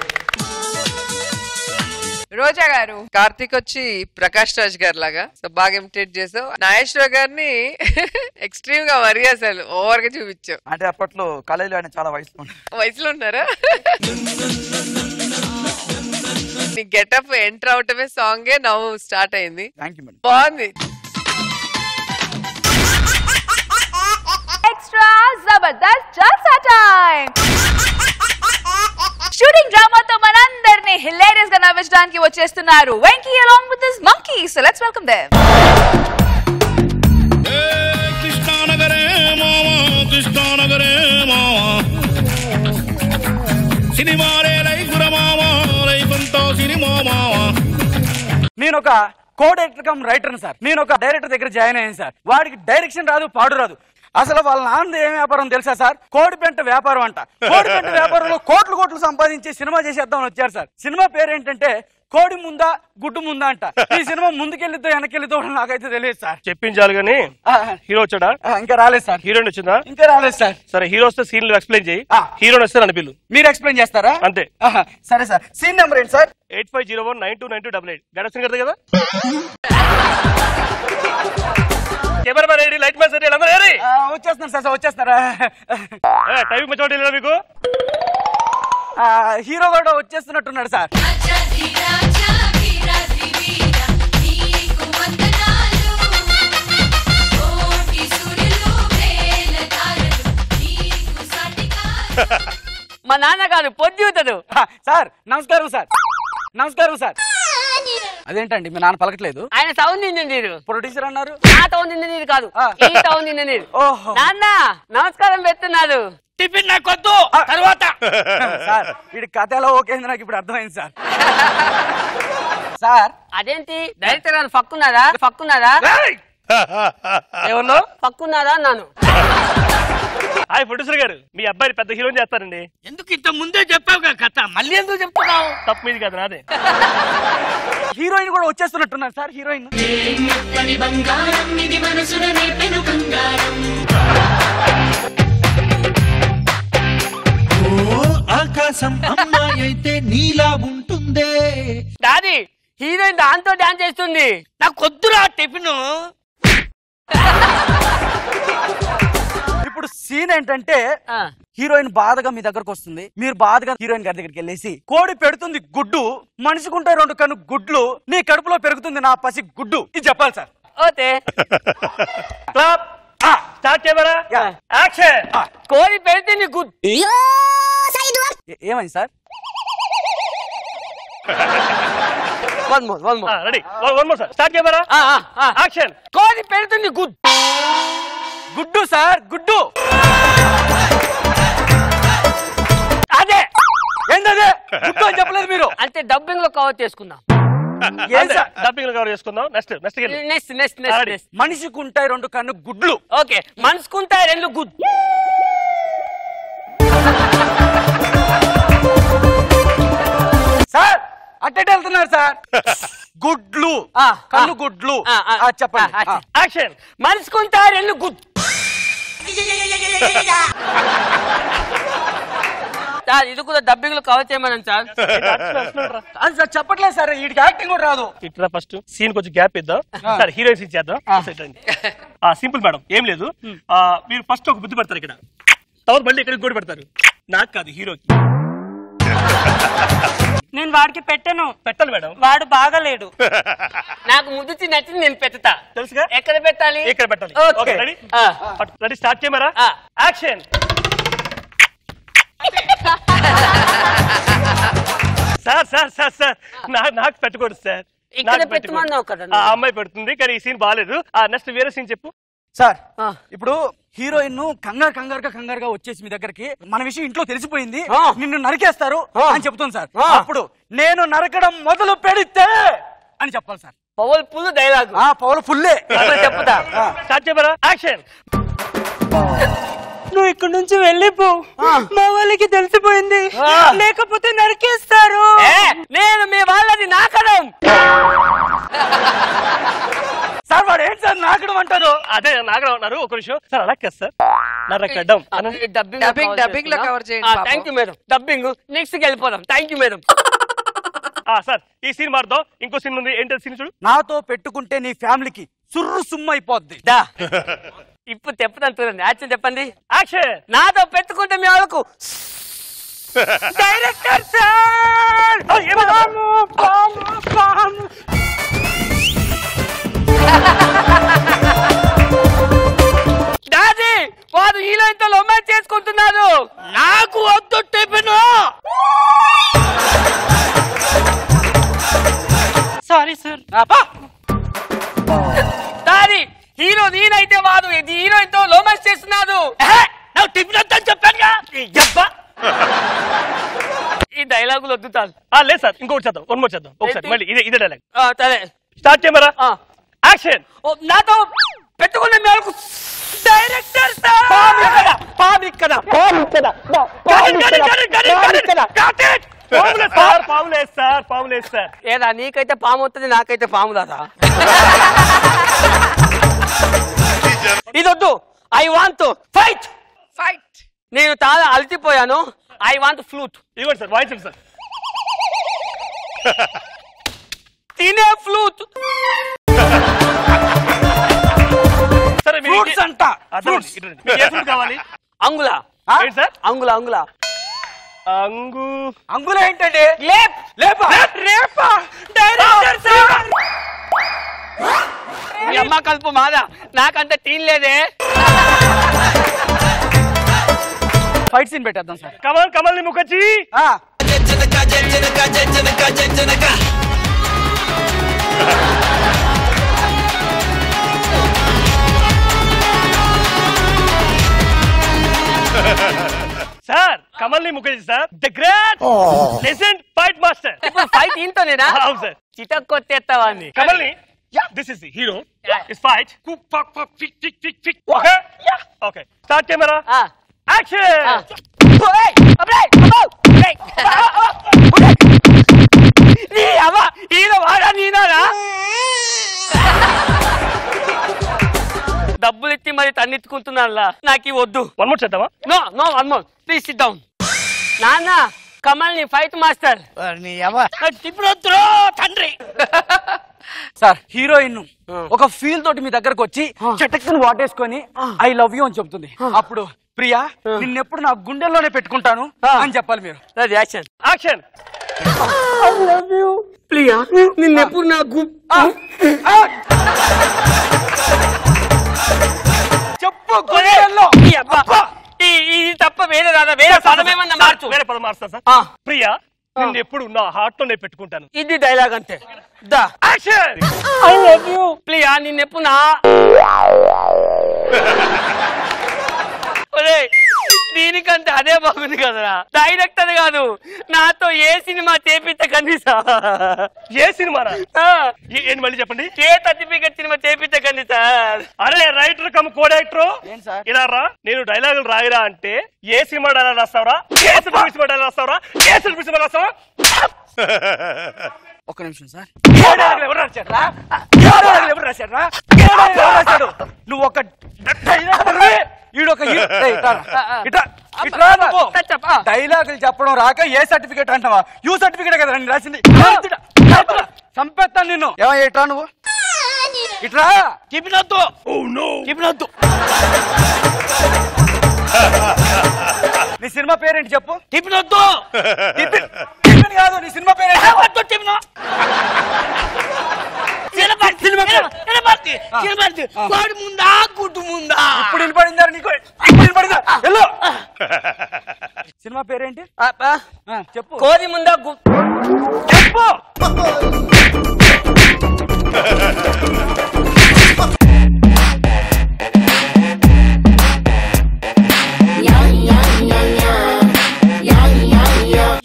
రోజా గారు కార్తీక్ వచ్చి ప్రకాష్ రాజ్ గారు లాగా సో బాగా ఇమిటేట్ చేసావు. నాగేశ్వరరావు గారిని ఎక్స్ట్రీమ్ గా మరీ అసలు ఓవర్ గా చూపించావు. అంటే అప్పట్లో కాలేజీలో ఆయన చాలా వయసులో ఉన్నారా? నీ గెటప్ ఎంటర్ అవటమే సాంగే నవ్వు స్టార్ట్ అయింది. బాగుంది. ఎక్స్ట్రా జబర్దస్త్ జల్సా టైం. షూటింగ్ డ్రామాతో మనందరినీ హిలేరియస్ గా నవ్వించడానికి వచ్చేస్తున్నారు Venky along with his monkey. So let's welcome them. కృష్ణానగరే మావా కృష్ణానగరే మావా సినిమారే లైఫ్ మావా లైఫ్ అంతా సినిమా మావా. నేను ఒక co director cum writer sir. నేను ఒక డైరెక్టర్ దగ్గర జాయిన్ అయ్యాను సార్. వాడికి డైరెక్షన్ రాదు, పాడు రాదు. అసలు వాళ్ళ నాన్న ఏం వ్యాపారం తెలుసా సార్? కోడి పెంట వ్యాపారం అంట. కోడి పెంట వ్యాపారంలో కోట్లు కోట్లు సంపాదించి సినిమా చేసేద్దామని వచ్చారు సార్. సినిమా పేరు ఏంటంటే కోడి ముందా గుడ్డు ముందా అంట. ఈ సినిమా ముందుకెళ్ళిద్దో వెనకెళ్ళిద్దో నాకైతే తెలియదు సార్. చెప్పించాలి కానీ హీరో వచ్చాడా? ఇంకా రాలేదు సార్. హీరోయిన్ వచ్చిందా? ఇంకా రాలేదు సార్. సరే హీరో వస్తే సీన్లు ఎక్స్ప్లెయిన్ చేయి, హీరోయిన్ వస్తే నన్ను పిల్లు. మీరు ఎక్స్ప్లెయిన్ చేస్తారా? అంతే. సరే సార్. సీన్ నెంబర్ ఏంటి సార్? 8501929288. గడపసింగ్ కదా కదా. Cameraman ready, light man ready, అందరూ రెడీ? వచ్చేస్తున్నారు సార్. వచ్చేస్తారా? టైం మచ్చోటి మీకు హీరో కూడా వచ్చేస్తున్నట్టున్నాడు సార్. మా నాన్నగారు పొద్దుతాడు. సార్ నమస్కారం సార్. నమస్కారం సార్. అదేంటండి మీ నాన్న పలకట్లేదు? ఆయన సౌండ్ ఇంజనీర్. ప్రొడ్యూసర్ అన్నారు. ఆ సౌండ్ ఇంజనీర్ కాదు, ఈ సౌండ్ ఇంజనీర్. నాన్న నమస్కారం పెడుతున్నారు. టిఫిన్ నాకు వద్దు తర్వాత. సార్ వీడి కథ ఎలా ఓకే నాకు ఇప్పుడు అర్థమైంది సార్. సార్ అదేంటి డైరెక్టర్ గారు పక్కున్నారా? పక్కున్నారా ఏమన్నా? పక్కున్నారా అన్నాను. హాయ్ ప్రొడ్యూసర్ గారు, మీ అబ్బాయిని పెద్ద హీరోని చేస్తారండి. ఎందుకు ఇంత ముందే చెప్పావు కథ, మళ్ళీ ఎందుకు చెప్తున్నావు? తప్పు మీది కదా నాదే. హీరోయిన్ కూడా వచ్చేస్తున్నట్టున్నారు సార్. హీరోయిన్ ఆకాశం అమ్మాయి అయితే నీలా ఉంటుందే. డాడీ హీరోయిన్ దాంతో డాన్స్ చేస్తుంది. నాకు కొద్దురా టిఫిన్. ఇప్పుడు సీన్ ఏంటంటే హీరోయిన్ బాధగా మీ దగ్గరకు వస్తుంది. మీరు బాధగా హీరోయిన్ గారి దగ్గరికి వెళ్ళేసి కోడి పెడుతుంది గుడ్డు, మనిషికుంటే 2 కన్ను గుడ్లు, నీ కడుపులో పెరుగుతుంది నా పసి గుడ్డు, ఇది చెప్పాలి sir. Okay clap start camera action. కోడి పెడుతుంది గుడ్. ఏమైంది sir? Ready one more sir. Start camera action. కోడి పెడుతుంది గుడ్. గుడ్డు సార్ గుడ్డు. అదే ఏంటదే గుడ్డు అని చెప్పలేదు మీరు. అంటే డబ్బింగ్ లో కవర్ చేసుకుందాం. డబ్బింగ్ లో కవర్ చేసుకుందాం. నెక్స్ట్ మనిషికి ఉంటాయి 2 కన్ను గుడ్లు. ఓకే మనిషికి ఉంటాయి 2 గుడ్. సార్ అట్టెట్ వెళ్తున్నారు సార్. గుడ్లు కన్ను గుడ్లు చెప్పండి. యాక్షన్. మనిషికి ఉంటాయి 2 గుడ్. సార్ ఇది కూడా డబ్బింగ్ లో కవర్ చేయమని సార్. సార్ చెప్పట్లేదు సార్, వీడికి యాక్టింగ్ కూడా రాదు. ఇట్లా ఫస్ట్ సీన్ కొంచెం గ్యాప్ ఇద్దాం సార్, హీరోయిన్ సీన్ చేద్దాం. సింపుల్ మేడం, ఏం లేదు. మీరు ఫస్ట్ ఒక బుద్ధి పెడతారు ఇక్కడ, తర్వాత మళ్ళీ ఇక్కడికి కూడా పెడతారు. నాకు కాదు, హీరోకి. నేను వాడికి పెట్టను. పెట్టాలి మేడం, వాడు బాగాలేడు. నాకు ముద్దు నచ్చింది, నేను పెడతా. తెలుసుగా ఎక్కడ పెట్టాలి? ఇక్కడ పెట్టాలి. Okay ready ready start camera action. Sir sir sir sir నాకు పెట్టకూడదు సార్. ఆ అమ్మాయి పెడుతుంది, కానీ ఈ సీన్ బాగాలేదు. నెక్స్ట్ వేరే సీన్ చెప్పు. సార్ ఇప్పుడు హీరోయిన్ కంగారుగా వచ్చేసి మీ దగ్గరికి మన విషయం ఇంట్లో తెలిసిపోయింది, నిన్ను నరికేస్తారు అని చెప్తుంది సార్. అప్పుడు నేను నరకడం మొదలు పెడితే అని చెప్పాలి సార్. Powerful dialogue. పవర్ ఫుల్లే చెప్తా. స్టార్ట్ చేయమరా యాక్షన్. నువ్వు ఇక్కడ నుంచి వెళ్ళిపో, మా వాళ్ళకి తెలిసిపోయింది, లేకపోతే నరికేస్తారు. నేను మీ వాళ్ళది నాకడం. సార్ వాడు ఏంటి సార్ నాకడం అంటారు? అదే నాకడం అన్నారు. ఒక నిమిషం సార్, అలా కాదు సార్, నరకడం. డబ్బింగ్ లో కవర్ చేయండి. Thank you madam. Dubbing next కి వెళ్ళిపోదాం. Thank you madam. సార్ ఈ సీన్ మారుదాం, ఇంకో సీన్ ఉంది. ఏంటో సీన్ చూడు. నాతో పెట్టుకుంటే నీ ఫ్యామిలీకి సుర్రు సుమ్మ అయిపోద్ది. ఇప్పుడు చెప్తాను చూడండి. యాక్షన్ చెప్పండి. యాక్షన్. నాతో పెట్టుకుంటే మీ వాళ్ళకు డైరెక్టర్ సార్. డాడీ వాడు హీరోయిన్ తో రొమాన్స్ చేసుకుంటున్నారు. నాకు వద్దు tiffin. Sorry sir. Daddy hero నేనైతే వాడు హీరోయిన్ తో రొమాన్స్ చేస్తున్నాడు. నాకు టిఫిన్ వద్దని చెప్పానుగా. ఈ డైలాగులు వద్దుతాను. లేదు సార్, ఇంకోటి చేద్దాం. వన్ మోర్ చేద్దాం ఒకసారి మళ్ళీ. ఇదే డైలాగ్. సరే స్టార్ట్ చేయమరా యాక్షన్. నాతో పెట్టుకున్న మీకు డైరెక్టర్ ఏదా నీకైతే పాము వస్తుంది, నాకైతే పాము దాదా. ఇదొద్దు. I want fight. ఫైట్. నేను చాలా అలసిపోయాను. I want flute. ఇవ్వండి సార్, వాయించండి సార్. తినే ఫ్లూట్. సరే ఫ్రూట్స్ అంట. కావాలి. అంగుల సార్. అంగుల అంగుల అంగుల ఏంటండి? మీ అమ్మ కలుపు మాదా, నాకంటే టీన్ లేదే. ఫైట్ సీన్ పెట్టేద్దాం sir. Kamal Mukherjee. Sir Kamal Mukherjee sir, the great legend fight master. ఇప్పుడు ఫైట్ ఇంతోనేనా? అవును సార్. చిటక్ కొట్టేస్తావా అని. కమల్ని this is the hero. Is fight. Okay okay start camera action. Hero వాడా నీనారా? డబ్బులు ఎత్తి మరి తన్నెత్తుకుంటున్నా. నాకు వద్దు. వన్ మోర్ చేద్దామా? No no one more please sit down. నాన్న కమల్ ని ఫైట్ మాస్టర్. ఇప్పుడు వద్దు తండ్రి. సార్ హీరోయిన్ ఒక ఫీల్ తోటి మీ దగ్గరకు వచ్చి చటక్కుని వాటేసుకొని ఐ లవ్ యూ అని చెప్తుంది. అప్పుడు ప్రియా నిన్నెప్పుడు నా గుండెల్లోనే పెట్టుకుంటాను అని చెప్పాలి మీరు. Action. Action. I love you Priya నిన్నెప్పుడు నా చెప్పు గుండెల్లో. ఇది తప్ప వేరే రాదా? వేరే పదమేమన్నా మార్చు. వేరే పదం మారుస్తా సార్. ప్రియా నిన్ను ఎప్పుడు నా హార్ట్ లోనే పెట్టుకుంటాను. ఇది డైలాగ్ అంతే. Action. I love you Priya నిన్నెప్పుడు నా దీనికంటే అదే బాగుంది కదరా. డైరెక్టర్ కాదు, నాతో ఏ సినిమా చేపిస్త కనీసా. ఏ సినిమా? ఏంటి మళ్ళీ చెప్పండి. A certificate cinema చేపిస్త కనీసా. అరే రైటర్ కమ్ కో డైరెక్టర్ ఇలా రా. నేను డైలాగులు రాయిరా అంటే ఏ సినిమా డైలాగ్ రాస్తావరా? ఏ సినిమా డైలాగ్ రాస్తావరా? ఏ సినిమా రాస్తావా? ఒక్క నిమిషం సార్. ఎవరు రాశాడు? నువ్వు ఒక డైలాగులు చెప్పడం రాక ఏ సర్టిఫికేట్ అంటావా? యూ సర్టిఫికేట్ కదా రండి రాసింది. చంపేస్తాను నిన్ను. ఏమో ఇట్రా నువ్వు ఇట్రా. కిపినొద్దు. కిపినొద్దు. నీ సినిమా పేరేంటి చెప్పు. టిఫినొద్దు. టిఫిన్ కాదు, నీ సినిమా పేరేంటి? టిఫిన్ కోడి ముందా గుడ్డు ముందా? ఇప్పుడు వినపడిందా నీకు? ఇప్పుడు వినపడిందా? వెళ్ళు. సినిమా పేరేంటి చెప్పు. కోడి ముందా చెప్పు.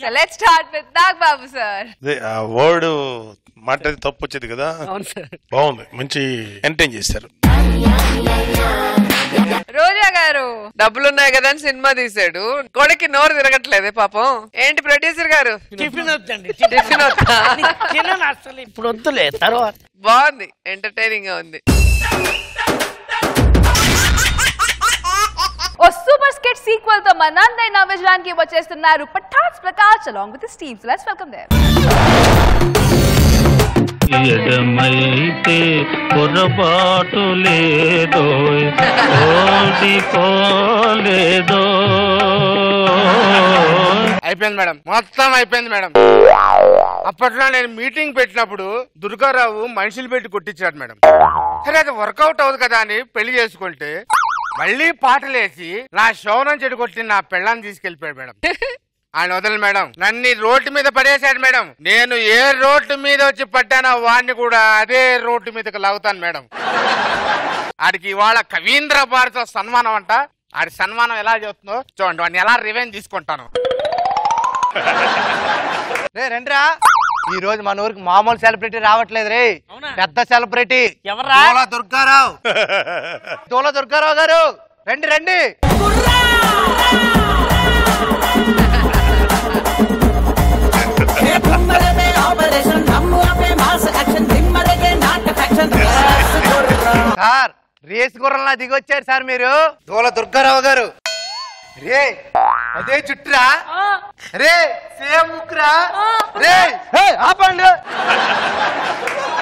So let's start with Nagbabu sir. ఆ వర్డ్ మాట్లాడి తప్పు వచ్చేది కదా, బాగుంది, మంచి ఎంటర్టైన్ చేశారు. రోజా గారు డబ్బులున్నాయి కదా అని సినిమా తీసాడు, కొడుకి నోరు తిరగట్లేదే పాపం. ఏంటి ప్రొడ్యూసర్ గారు? టిఫిన్ వద్దండి. టిఫిన్ వద్దా? తినను అసలు, ఇప్పుడు వద్దులే, తర్వాత. బాగుంది, ఎంటర్టైనింగ్ గా ఉంది. ఓ సూపర్ స్కిట్ సీక్వెల్ తో మనందై నవ్వించడానికి వచ్చేస్తున్నారు Pathans Prakash along with his team. So let's welcome them. ఎడమైతే పొరపాటు లేదో ఓడిపోలేదో. అయిపోయింది మేడం, మొత్తం అయిపోయింది మేడం. అప్పట్లో నేను మీటింగ్ పెట్టినప్పుడు దుర్గారావు మనుషులు పెట్టి కొట్టించాడు మేడం. సరే అది వర్కౌట్ అవ్వదు కదా అని పెళ్లి చేసుకుంటే మళ్ళీ పాటలేసి నా శోనం చెడుకొట్టి నా పెళ్ళాన్ని తీసుకెళ్లిపోయాడు మేడం. ఆయన వదలు మేడం, నన్ను రోడ్డు మీద పడేశాడు మేడం. నేను ఏ రోడ్డు మీద వచ్చి పడ్డానో వాడిని కూడా అదే రోడ్డు మీదకి లాగుతాను మేడం. ఆడికి ఇవాళ కవీంద్ర భారత సన్మానం అంట. ఆడి సన్మానం ఎలా చేస్తుందో చూడండి, వాడిని ఎలా రివెంజ్ తీసుకుంటాను. రే రండిరా, ఈ రోజు మన ఊరికి మామూలు సెలబ్రిటీ రావట్లేదు రే, పెద్ద సెలబ్రిటీ. ఎవరా? దుర్గారావు. దూల దుర్గారావు గారు రండి రండి. సార్ రేస్ గుర్రంలా దిగొచ్చారు సార్ మీరు. దూల దుర్గారావు గారు. రే అదే చుట్టురా, రే సేమ్ ముక్కురా. రే ఆపండి.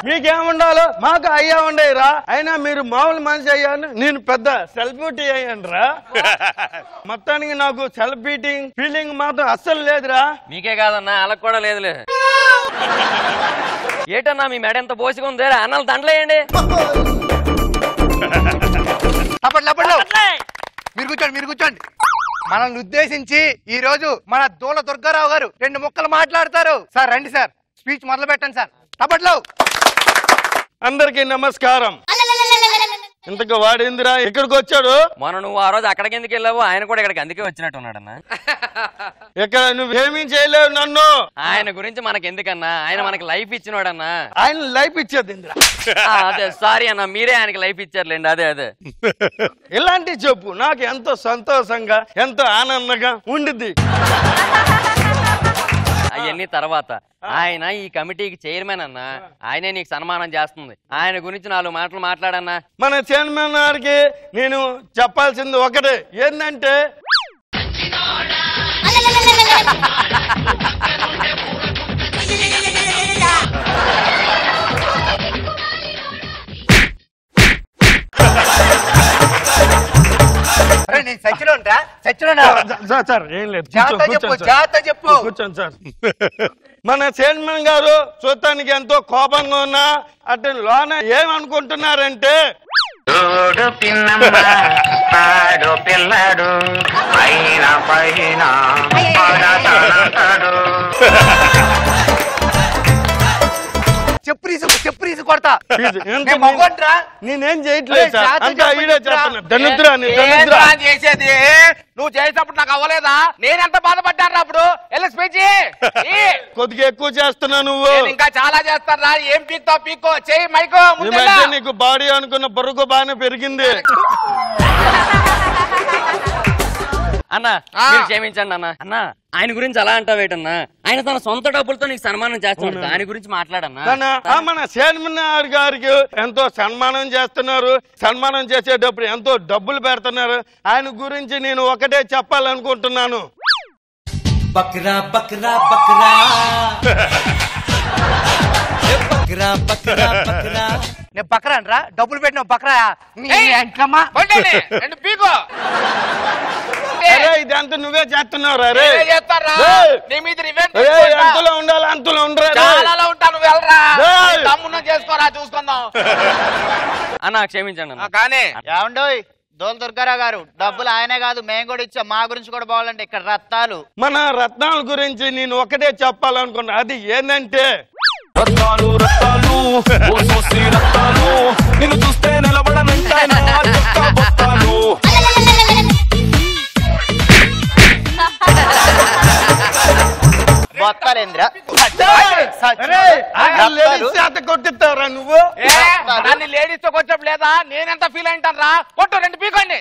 మీకేముండాలో మాకు అయ్యా ఉండేరా. అయినా మీరు మామూలు మనిషి అయ్యాను, నేను పెద్ద సెలబ్రిటీ అయ్యాను రా. మొత్తానికి నాకు సెలబ్రిటీ ఫీలింగ్ మాత్రం అస్సలు లేదురా. మీకే కాదన్నా, వాళ్ళకి కూడా లేదులే. ఏటన్నా మీ మెడ ఎంత బోసిగా ఉంది, అన్నాలు దండలేయండి. మీరు కూర్చోండి, మీరు కూర్చోండి. మనల్ని ఉద్దేశించి ఈ రోజు మన దూల దుర్గారావు గారు 2 ముక్కలు మాట్లాడతారు. సార్ రండి సార్, స్పీచ్ మొదలు పెట్టండి సార్. తప్పట్లో అందరికి నమస్కారం. ఇంతకు వాడిందిరా ఇక్కడికి వచ్చాడు. మొన్న నువ్వు ఆ రోజు అక్కడికి ఎందుకు వెళ్ళావు, ఆయన కూడా ఇక్కడికి అందుకే వచ్చినట్టు ఉన్నాడన్నా. ఇక్కడ నువ్వేమీ చేయలేవు నన్ను. ఆయన గురించి మనకి ఎందుకన్నా, ఆయన మనకి లైఫ్ ఇచ్చినోడన్నా. ఆయన లైఫ్ ఇచ్చేది అదే సారీ అన్న, మీరే ఆయనకి లైఫ్ ఇచ్చారులేండి. అదే అదే ఇలాంటి చెప్పు, నాకు ఎంతో సంతోషంగా ఎంతో ఆనందంగా ఉండిద్ది. అవన్నీ తర్వాత. ఆయన ఈ కమిటీకి చైర్మన్ అన్న, ఆయనే నీకు సన్మానం చేస్తుంది. ఆయన గురించి 4 మాటలు మాట్లాడన్నా. మన చైర్మన్ గారికి నేను చెప్పాల్సింది ఒకటే, ఏంటంటే నేను సచ్చిలో ఉంటా. సార్ ఏం లేదు, చెప్పు. కూర్చోండి సార్. మన చైర్మన్ గారు చూడటానికి ఎంతో కోపంగా ఉన్నా అటు లోన ఏమనుకుంటున్నారంటే, పిల్లాడు పైన పైన చెప్పు కొడతా. నేనేం చేయట్లేదు సార్, అంతా ఈడే చేస్తున్నా. చేసేది నువ్వు చేసినప్పుడు నాకు అవ్వలేదా? నేను ఎంత బాధపడ్డాను అప్పుడు. స్పీచ్ కొద్దిగా ఎక్కువ చేస్తున్నా నువ్వు. ఇంకా చాలా చేస్తారా? ఏం పీక్తో పీక్కో, చేయి మైకో. నీకు బాడీ అనుకున్న బరువు బాగానే పెరిగింది. అన్న మీరు క్షమించండి అన్న. అన్న ఆయన గురించి అలా అంటావేటన్నా? ఆయన తన సొంత డబ్బులతో నీకు సన్మానం చేస్తున్నాడు, దాని గురించి మాట్లాడన్నా. మన చైర్మన్ గారికి ఎంతో సన్మానం చేస్తున్నారు, సన్మానం చేసేటప్పుడు ఎంతో డబ్బులు పెడుతున్నారు. ఆయన గురించి నేను ఒకటే చెప్పాలనుకుంటున్నాను. బక్రా బక్రా బక్రా బక్రా బక్రా బక్రా. నేను బక్రా అనరా? డబ్బులు పెట్టిన బక్రా ఇదంతా నువ్వే చేస్తున్నావు రా. ఎంతలో ఉండాలి అంతలో చేసుకోరా చూసుకుందాం. అన్న క్షమించండి అన్న. కానీ ఏమండోయ్ దోల్ దుర్గారావు గారు, డబ్బులు ఆయనే కాదు మేము కూడా ఇచ్చాం. మా గురించి కూడా బాగాలండి. ఇక్కడ రత్నాలు, మన రత్నాల గురించి నేను ఒకటే చెప్పాలనుకున్నా. అది ఏంటంటే రత్నాలు రత్నాలు రత్నాలు నిన్ను చూస్తే నిలబడనంటాను. కొట్టిస్తారా నువ్వు? లేడీస్ తో కొట్టప్పుడు లేదా? నేనెంత ఫీల్ అంటాను రా. కొట్టు, 2 పీకండి.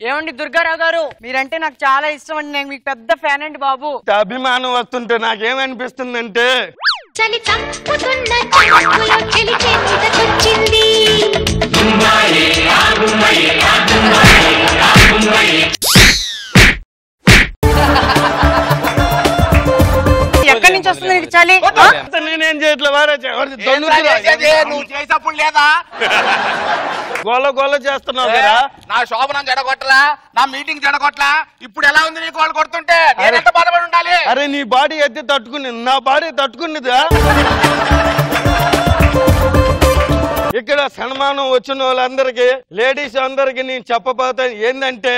ఏమండి దుర్గారావు గారు, మీరంటే నాకు చాలా ఇష్టం అండి. నేను మీకు పెద్ద ఫ్యాన్ అండి బాబు. అభిమానం వస్తుంటే నాకేమనిపిస్తుందంటే చలి చంపుతున్న చంపులో చెలి చేతికొచ్చింది. ఎక్కడి నుంచి వస్తుంది చలి? నేనేం చేయట్లేదు. నువ్వు చేసేప్పుడు లేదా? గోల గోల చేస్తున్నావు కదా. నా శోభనం జడగొట్టలా, నా మీటింగ్ జడగొట్టలా. ఇప్పుడు ఎలా ఉంది నీకు వాళ్ళు కొడుతుంటే? నేనెంత బాధపడి ఉండాలి? అరే నీ బాడీ ఎత్తి తట్టుకుని నా బాడీ తట్టుకున్నదా? ఇక్కడ సన్మానం వచ్చిన వాళ్ళందరికి, లేడీస్ అందరికి నేను చెప్పబోతాను ఏంటంటే,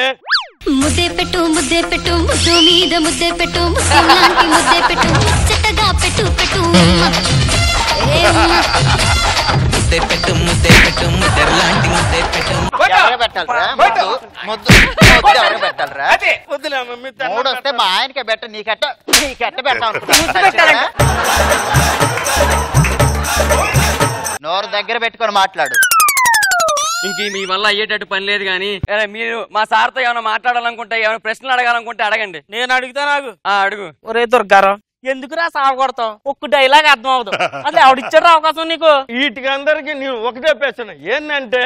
ముద్దే పెట్టు ముద్దే పెట్టు ముద్దు మీద ముద్దే పెట్టు ముద్దు లాంటి ముద్దే పెట్టు చెత్తగా పెట్టు పెట్టు ముద్దే పెట్టు ముద్దే పెట్టు ముద్దే లాంటి ముద్దే పెట్టు. మూడు వస్తే మా ఆయనకే బెట్ట, నీకెట్ట పెట్టా. నోరు దగ్గర పెట్టుకొని మాట్లాడు. ఇంక మీ వల్ల అయ్యేటట్టు పని లేదు కానీ మీరు మా సార్తో ఏమైనా మాట్లాడాలనుకుంటే, ఏమైనా ప్రశ్నలు అడగాలనుకుంటే అడగండి. నేను అడుగుతా. నాకు అడుగు. ఒరే దుర్గారావు, ఎందుకురా సాగొడతావు? ఒక్క డైలాగ్ అర్థం అవదు. అసలు ఆవిడిచ్చారు అవకాశం నీకు? వీటికి అందరికి నేను ఒకటే ప్రశ్న ఏంటంటే,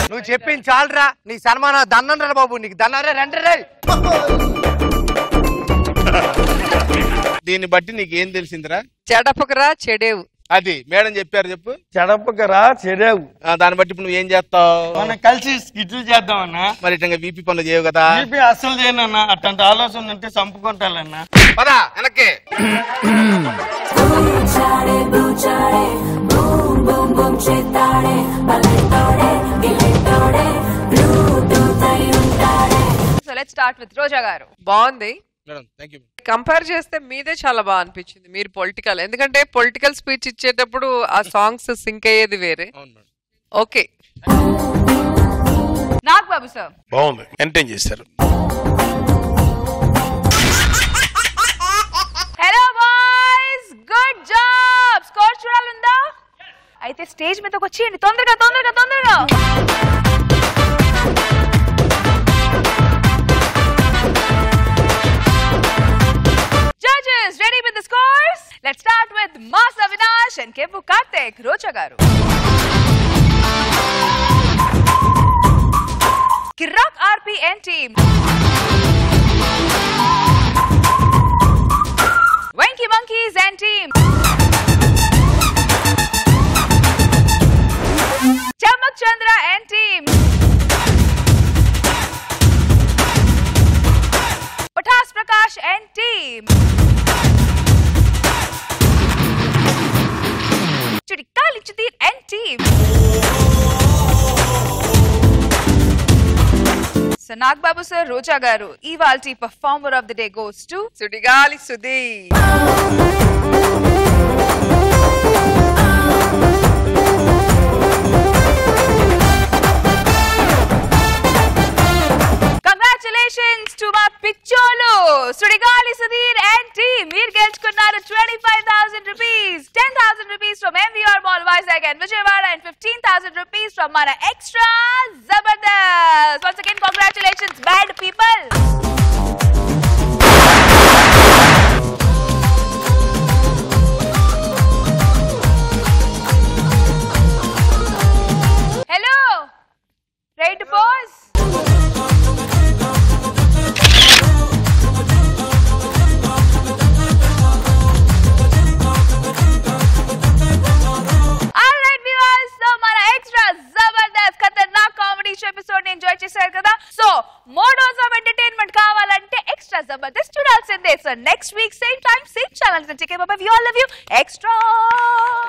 నువ్వు చెప్పింది చాలరా. నీ సన్మానం దన్నం రా బాబు, నీకు దన్నారా రండి రే. దీన్ని బట్టి నీకేం తెలిసిందిరా? చెడపకరా చెడేవు. అది మేడం చెప్పారు. చెప్పు. చెడపకరా చెడేవు. దాన్ని బట్టి ఇప్పుడు నువ్వు ఏం చేస్తావు? మనం కలిసి స్కిట్లు చేద్దామన్నా. మరి ఇట్లా వీపీ పనులు చేయవు కదా? వీపీ అస్సలు చేయనన్నా. అట్లాంటి ఆలోచన ఉంటే చంపుకుంటానన్నా. పదా వెనక్కి. So let's start with రోజా గారు. బాగుంది. కంపేర్ చేస్తే మీదే చాలా బాగా అనిపించింది. మీరు పొలిటికల్, ఎందుకంటే పొలిటికల్ స్పీచ్ ఇచ్చేటప్పుడు ఆ సాంగ్స్ సింక్ అయ్యేది వేరే. ఓకే. నాగ్ బాబు సార్ బాగుంది, ఎంటర్టైన్ చేశారు. Hello boys, good job. Score చూడాలందా? అయితే స్టేజ్ మీదకి వచ్చేయండి తొందరగా తొందరగా తొందరగా. Judges, ready with the scores? Let's start with Mas Avinash and Kevu Karthik. Rocha garu. Kirak RPN team. Wanky Monkeys and team. Chamak Chandra and team. Patas Prakash and team. Chudikali Chudir and team. So Nag Babu sir, Rocha garu, Ivalti performer of the day goes to Sudigali Sudhi. Vijayawada and 15,000 rupees from Mana Extra Zabardast. Once again, congratulations, bad people. Hello. Ready to pause? Enjoy చేశారు కదా. So మోడోస్ of entertainment కావాలంటే extra Jabardasth చూడాల్సిందే. So next week same time same channel.